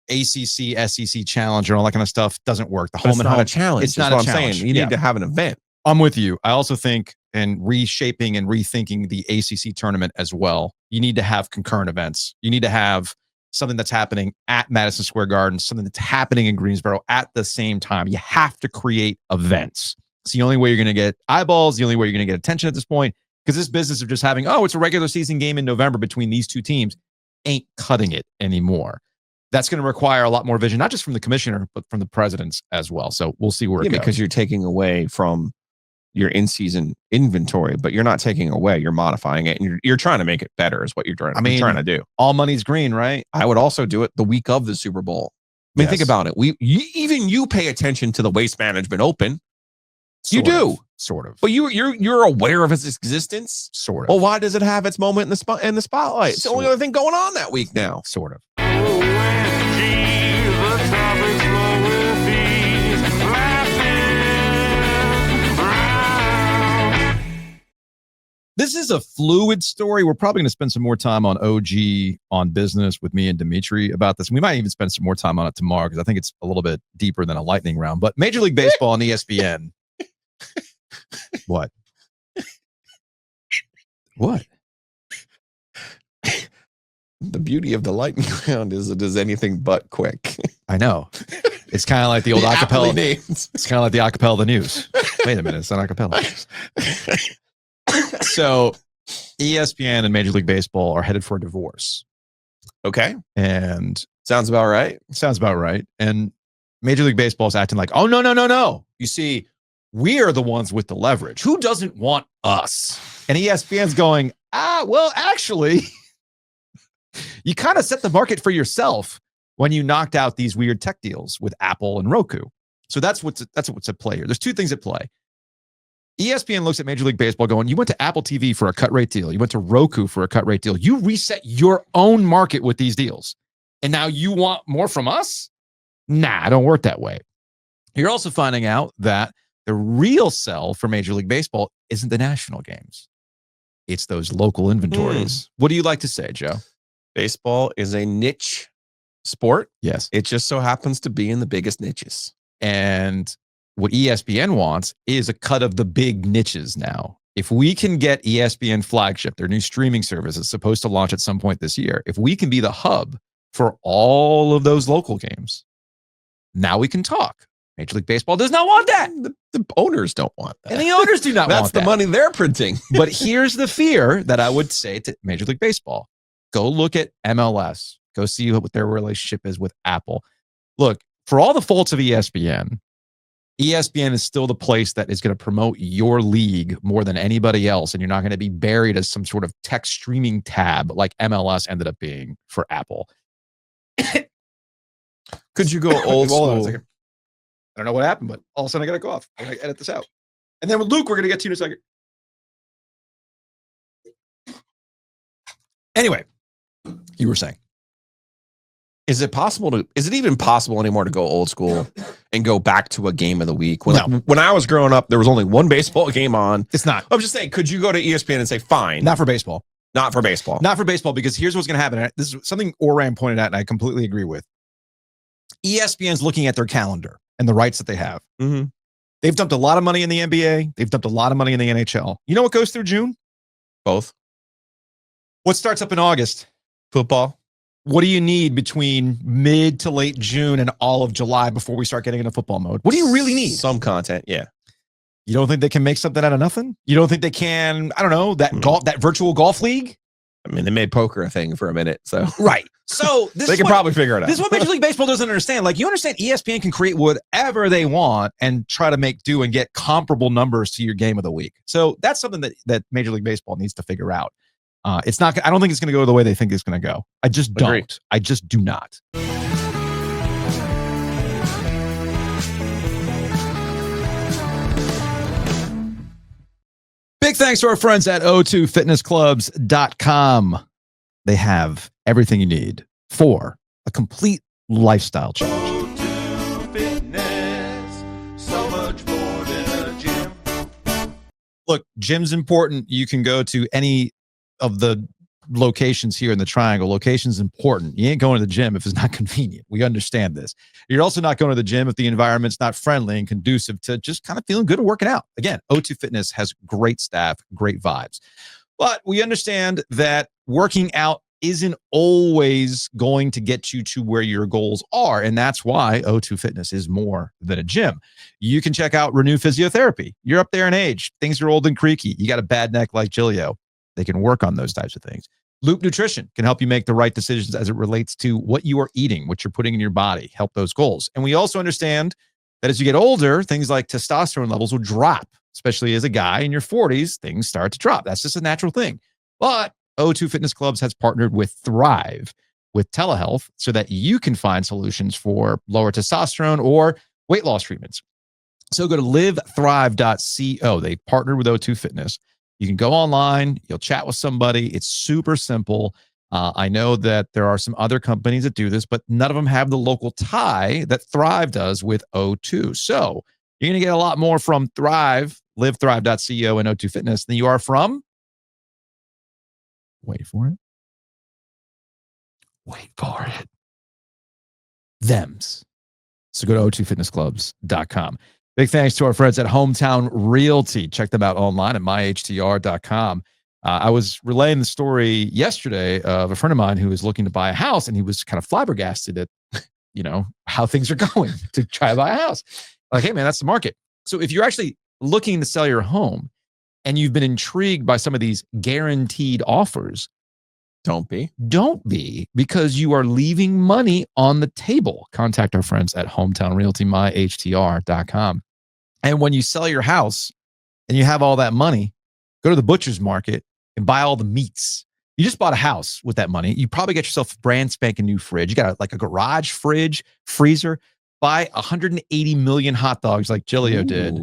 ACC, SEC challenge, and all that kind of stuff doesn't work. The home and home, a challenge. It's not a challenge. I'm saying. You need to have an event. I'm with you. I also think in reshaping and rethinking the ACC tournament as well, you need to have concurrent events. You need to have something that's happening at Madison Square Garden, something that's happening in Greensboro at the same time. You have to create events. It's the only way you're going to get eyeballs, the only way you're going to get attention at this point, because this business of just having, oh, it's a regular season game in November between these 2 teams ain't cutting it anymore. That's going to require a lot more vision, not just from the commissioner, but from the presidents as well. So we'll see where it goes. Because you're taking away from your in-season inventory, but you're not taking away, you're modifying it, and you're trying to make it better is what you're trying to do. All money's green, right? I would also do it the week of the Super Bowl. I mean, think about it. You pay attention to the Waste Management Open. You do. Sort of. But you're aware of its existence? Sort of. Well, why does it have its moment in the spotlight? It's the only other thing going on that week now. Sort of. This is a fluid story. We're probably going to spend some more time on OG on business with me and Dimitri about this. We might even spend some more time on it tomorrow because I think it's a little bit deeper than a lightning round. But Major League Baseball and ESPN. What? What? The beauty of the lightning round is it is anything but quick. I know. It's kind of like the old acapella names. It's kind of like the acapella of the news. Wait a minute, it's not acapella. So ESPN and Major League Baseball are headed for a divorce. Okay. And sounds about right. Sounds about right. And Major League Baseball is acting like, oh, no. You see, we are the ones with the leverage. Who doesn't want us? And ESPN's going, well, actually, you kind of set the market for yourself when you knocked out these weird tech deals with Apple and Roku. So that's what's at play here. There's 2 things at play. ESPN looks at Major League Baseball going, you went to Apple TV for a cut rate deal. You went to Roku for a cut rate deal. You reset your own market with these deals. And now you want more from us? Nah, I don't work that way. You're also finding out that the real sell for Major League Baseball isn't the national games. It's those local inventories. What do you like to say, Joe? Baseball is a niche sport. Yes. It just so happens to be in the biggest niches. And what ESPN wants is a cut of the big niches now. If we can get ESPN Flagship, their new streaming service is supposed to launch at some point this year. If we can be the hub for all of those local games, now we can talk. Major League Baseball does not want that. The owners don't want that. And the owners do not want That's the that. money they're printing. But here's the fear that I would say to Major League Baseball. Go look at MLS. Go see what their relationship is with Apple. Look, for all the faults of ESPN is still the place that is going to promote your league more than anybody else, and you're not going to be buried as some sort of tech streaming tab like MLS ended up being for Apple. Could you go old Hold on a school? second. I don't know what happened, but all of a sudden I got to go off. I'm going to edit this out. And then with Luke, we're going to get to you in a second. Anyway, you were saying. Is it even possible anymore to go old school and go back to a game of the week? When I was growing up, there was only one baseball game on. It's not. I'm just saying, could you go to ESPN and say, fine, Not for baseball. not for baseball? Not for baseball, because here's what's going to happen. And this is something Oran pointed out, and I completely agree with. ESPN's looking at their calendar and the rights that they have. Mm-hmm. They've dumped a lot of money in the NBA. They've dumped a lot of money in the NHL. You know what goes through June? Both. What starts up in August? Football. What do you need between mid to late June and all of July before we start getting into football mode? What do you really need? Some content, yeah. You don't think they can make something out of nothing? You don't think they can, I don't know, that virtual golf league? I mean, they made poker a thing for a minute, so Right. So they can probably figure it out. This is what Major League Baseball doesn't understand. Like, you understand ESPN can create whatever they want and try to make do and get comparable numbers to your game of the week. So that's something that Major League Baseball needs to figure out. It's not. I don't think it's going to go the way they think it's going to go. I just don't. Agreed. I just do not. Big thanks to our friends at O2fitnessclubs.com. They have everything you need for a complete lifestyle change. O2 Fitness, so much more than a gym. Look, gym's important. You can go to any of the locations here in the triangle. Location's important. You ain't going to the gym if it's not convenient. We understand this. You're also not going to the gym if the environment's not friendly and conducive to just kind of feeling good and working out. Again, O2 Fitness has great staff, great vibes. But we understand that working out isn't always going to get you to where your goals are. And that's why O2 Fitness is more than a gym. You can check out Renew Physiotherapy. You're up there in age. Things are old and creaky. You got a bad neck like Giglio. They can work on those types of things. Loop Nutrition can help you make the right decisions as it relates to what you are eating, what you're putting in your body, help those goals. And we also understand that as you get older, things like testosterone levels will drop, especially as a guy in your 40s, things start to drop. That's just a natural thing. But O2 Fitness Clubs has partnered with Thrive with telehealth so that you can find solutions for lower testosterone or weight loss treatments. So go to livethrive.co. They partnered with O2 Fitness. You can go online, you'll chat with somebody. It's super simple. I know that there are some other companies that do this, but none of them have the local tie that Thrive does with O2. So you're going to get a lot more from Thrive, livethrive.co and O2 Fitness than you are from, wait for it, thems. So go to O2fitnessclubs.com. Big thanks to our friends at Hometown Realty. Check them out online at myhtr.com. I was relaying the story yesterday of a friend of mine who was looking to buy a house, and he was kind of flabbergasted at, how things are going to try to buy a house. Like, hey, man, that's the market. So if you're actually looking to sell your home and you've been intrigued by some of these guaranteed offers, don't be, because you are leaving money on the table. Contact our friends at Hometown Realty, myhtr.com. And when you sell your house and you have all that money, go to the butcher's market and buy all the meats. You just bought a house with that money. You probably get yourself a brand spanking new fridge. You got a garage fridge, freezer. Buy 180 million hot dogs like Giglio did,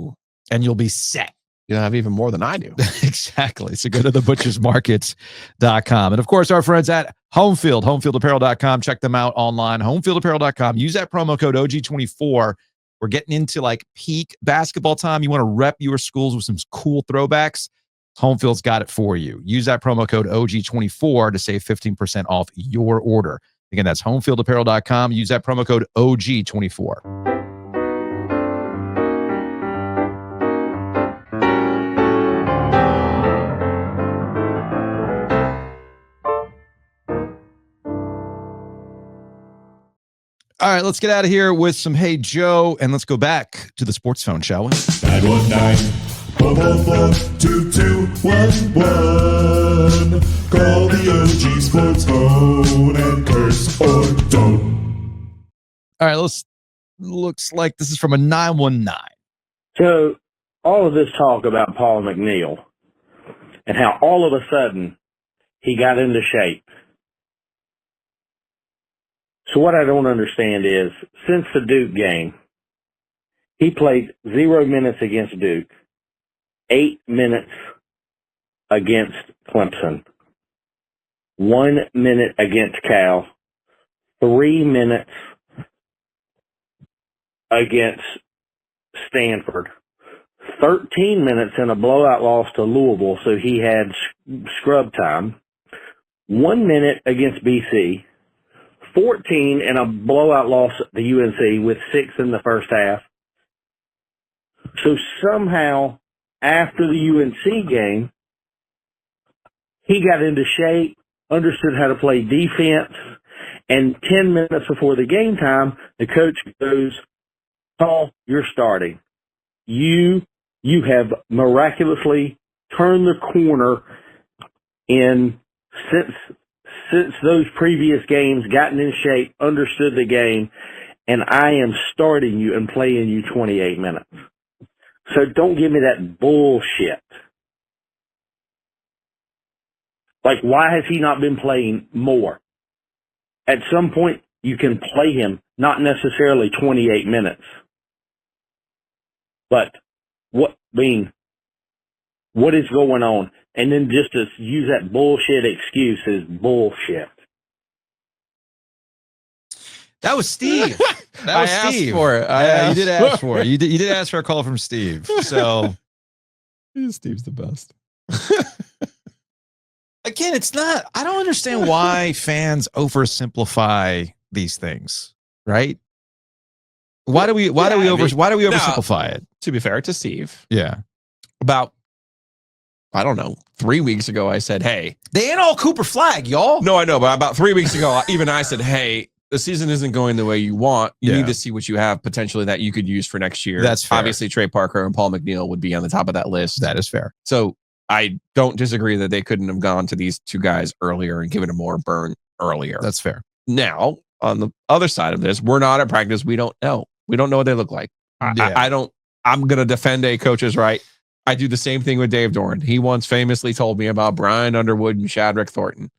and you'll be set. You have even more than I do. Exactly. So go to thebutchersmarkets.com. And of course, our friends at Homefield, homefieldapparel.com. Check them out online, homefieldapparel.com. Use that promo code OG24. We're getting into like peak basketball time. You want to rep your schools with some cool throwbacks. Home Field's got it for you. Use that promo code OG24 to save 15% off your order. Again, that's homefieldapparel.com. Use that promo code OG24. All right, let's get out of here with some Hey Joe, and let's go back to the sports phone, shall we? 919-444-2211. Call the OG Sports Phone and curse or don't. All right, looks like this is from a 919. So all of this talk about Paul McNeil and how all of a sudden he got into shape. So what I don't understand is, since the Duke game, he played 0 minutes against Duke, 8 minutes against Clemson, 1 minute against Cal, 3 minutes against Stanford, 13 minutes in a blowout loss to Louisville, so he had scrub time, 1 minute against BC, 14 in a blowout loss to UNC with 6 in the first half. So somehow, after the UNC game, he got into shape, understood how to play defense, and 10 minutes before the game time, the coach goes, Paul, you're starting. You have miraculously turned the corner since those previous games, gotten in shape, understood the game, and I am starting you and playing you 28 minutes. So don't give me that bullshit. Like, why has he not been playing more? At some point, you can play him, not necessarily 28 minutes. But what is going on? And then just to use that bullshit excuse is bullshit. That was Steve. That was Asked for it. You did ask for it. You did ask for a call from Steve. So Steve's the best. again, I don't understand why fans oversimplify these things, right? Why do we oversimplify it? To be fair to Steve, Yeah. about, I don't know, 3 weeks ago, I said, hey. They ain't all Cooper Flag, y'all. No, I know, but about 3 weeks ago, even I said, hey, the season isn't going the way you want. You need to see what you have potentially that you could use for next year. That's fair. Obviously, Trey Parker and Paul McNeil would be on the top of that list. That is fair. So I don't disagree that they couldn't have gone to these two guys earlier and given them more burn earlier. That's fair. Now, on the other side of this, we're not at practice. We don't know. We don't know what they look like. I'm going to defend a coach's right. I do the same thing with Dave Doran. He once famously told me about Brian Underwood and Shadrack Thornton.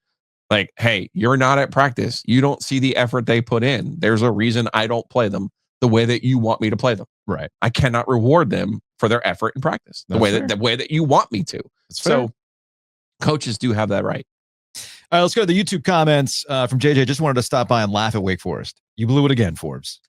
Like, hey, you're not at practice. You don't see the effort they put in. There's a reason I don't play them the way that you want me to play them. Right. I cannot reward them for their effort in practice the way that you want me to. So coaches do have that right. All right, let's go to the YouTube comments from JJ. Just wanted to stop by and laugh at Wake Forest. You blew it again, Forbes.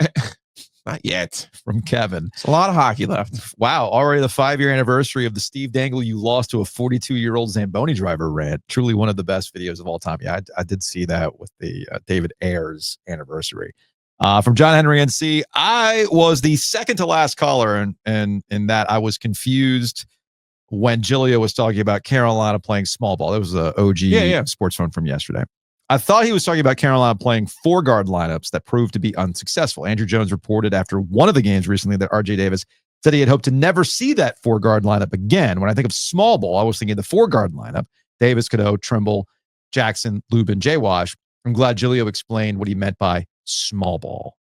Not yet. From Kevin. It's a lot of hockey left. Wow, already the 5-year anniversary of the Steve Dangle you lost to a 42-year-old Zamboni driver rant. Truly one of the best videos of all time. Yeah, I did see that with the David Ayers anniversary. From John Henry NC, I was the second to last caller, and in that I was confused when Giglio was talking about Carolina playing small ball. That was the OG sports phone from yesterday. I thought he was talking about Carolina playing 4-guard lineups that proved to be unsuccessful. Andrew Jones reported after one of the games recently that RJ Davis said he had hoped to never see that 4-guard lineup again. When I think of small ball, I was thinking the 4-guard lineup: Davis, Cadeau, Trimble, Jackson, Lubin, Jay Wash. I'm glad Giglio explained what he meant by small ball.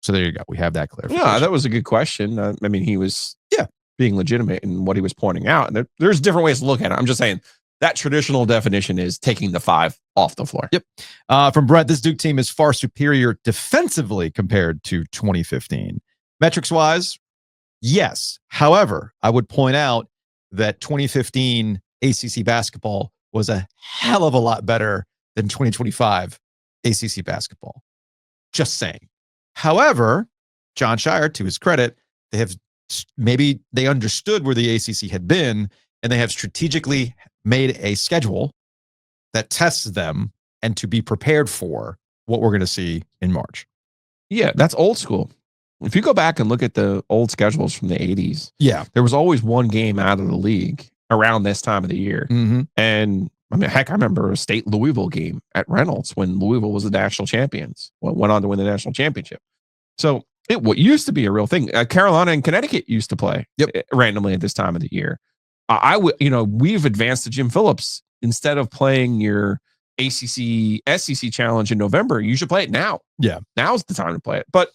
So there you go. We have that clarification. Yeah, that was a good question. I mean, he was being legitimate in what he was pointing out. And there's different ways to look at it. I'm just saying that traditional definition is taking the 5 off the floor. Yep. From Brett, this Duke team is far superior defensively compared to 2015. Metrics-wise, yes. However, I would point out that 2015 ACC basketball was a hell of a lot better than 2025 ACC basketball. Just saying. However, John Shire, to his credit, they understood where the ACC had been, and they have strategically made a schedule that tests them and to be prepared for what we're going to see in March. Yeah, that's old school. If you go back and look at the old schedules from the 80s, Yeah. there was always one game out of the league around this time of the year. Mm-hmm. And I mean, heck, I remember a state Louisville game at Reynolds when Louisville was the national champions, went on to win the national championship. So what used to be a real thing, Carolina and Connecticut used to play randomly at this time of the year. We've advanced to Jim Phillips. Instead of playing your ACC SEC challenge in November, you should play it now. Yeah. Now's the time to play it. But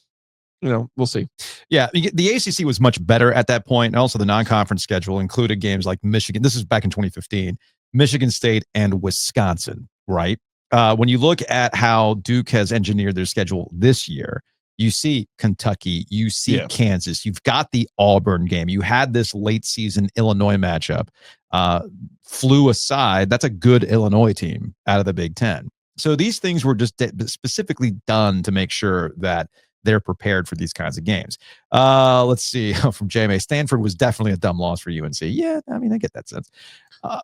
we'll see. Yeah, the ACC was much better at that point, and also the non-conference schedule included games like Michigan. This is back in 2015, Michigan State and Wisconsin, right? When you look at how Duke has engineered their schedule this year, you see Kentucky, you see Kansas, you've got the Auburn game. You had this late season Illinois matchup. Flew aside, that's a good Illinois team out of the Big Ten. So these things were just specifically done to make sure that they're prepared for these kinds of games. Let's see from JMA. Stanford was definitely a dumb loss for UNC. Yeah, I mean, I get that sense. But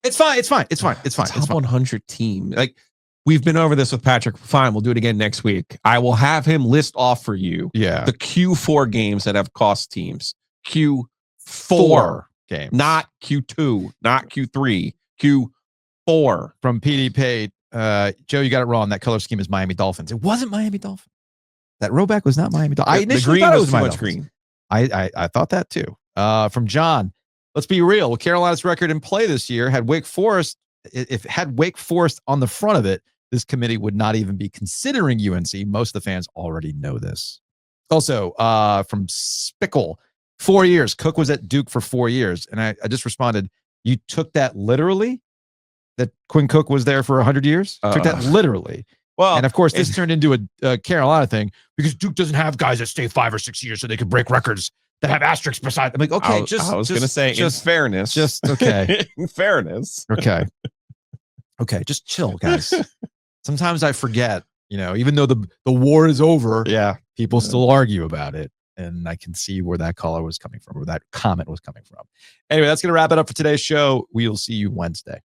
it's fine. Top 100 team. Like, we've been over this with Patrick. Fine, we'll do it again next week. I will have him list off for you the Q4 games that have cost teams. Q4 games. Not Q2, not Q3, Q4. From PD Paid. Joe, you got it wrong. That color scheme is Miami Dolphins. It wasn't Miami Dolphins. That rollback was not Miami Dolphins. I initially thought it was Miami Dolphins. Green. I thought that too. From John, let's be real. Carolina's record in play this year had Wake Forest. If it had Wake Forest on the front of it, this committee would not even be considering UNC. Most of the fans already know this. Also, from Spickle, 4 years. Cook was at Duke for 4 years. And I just responded, you took that literally? That Quinn Cook was there for 100 years? Took that literally. Well, and of course, this turned into a Carolina thing because Duke doesn't have guys that stay 5 or 6 years so they could break records that have asterisks beside them. Like, okay, I was going to say, in fairness. Just, okay. In fairness. Okay. Okay, just chill, guys. Sometimes I forget, even though the war is over, people still argue about it. And I can see where that caller was coming from, or that comment was coming from. Anyway, that's going to wrap it up for today's show. We'll see you Wednesday.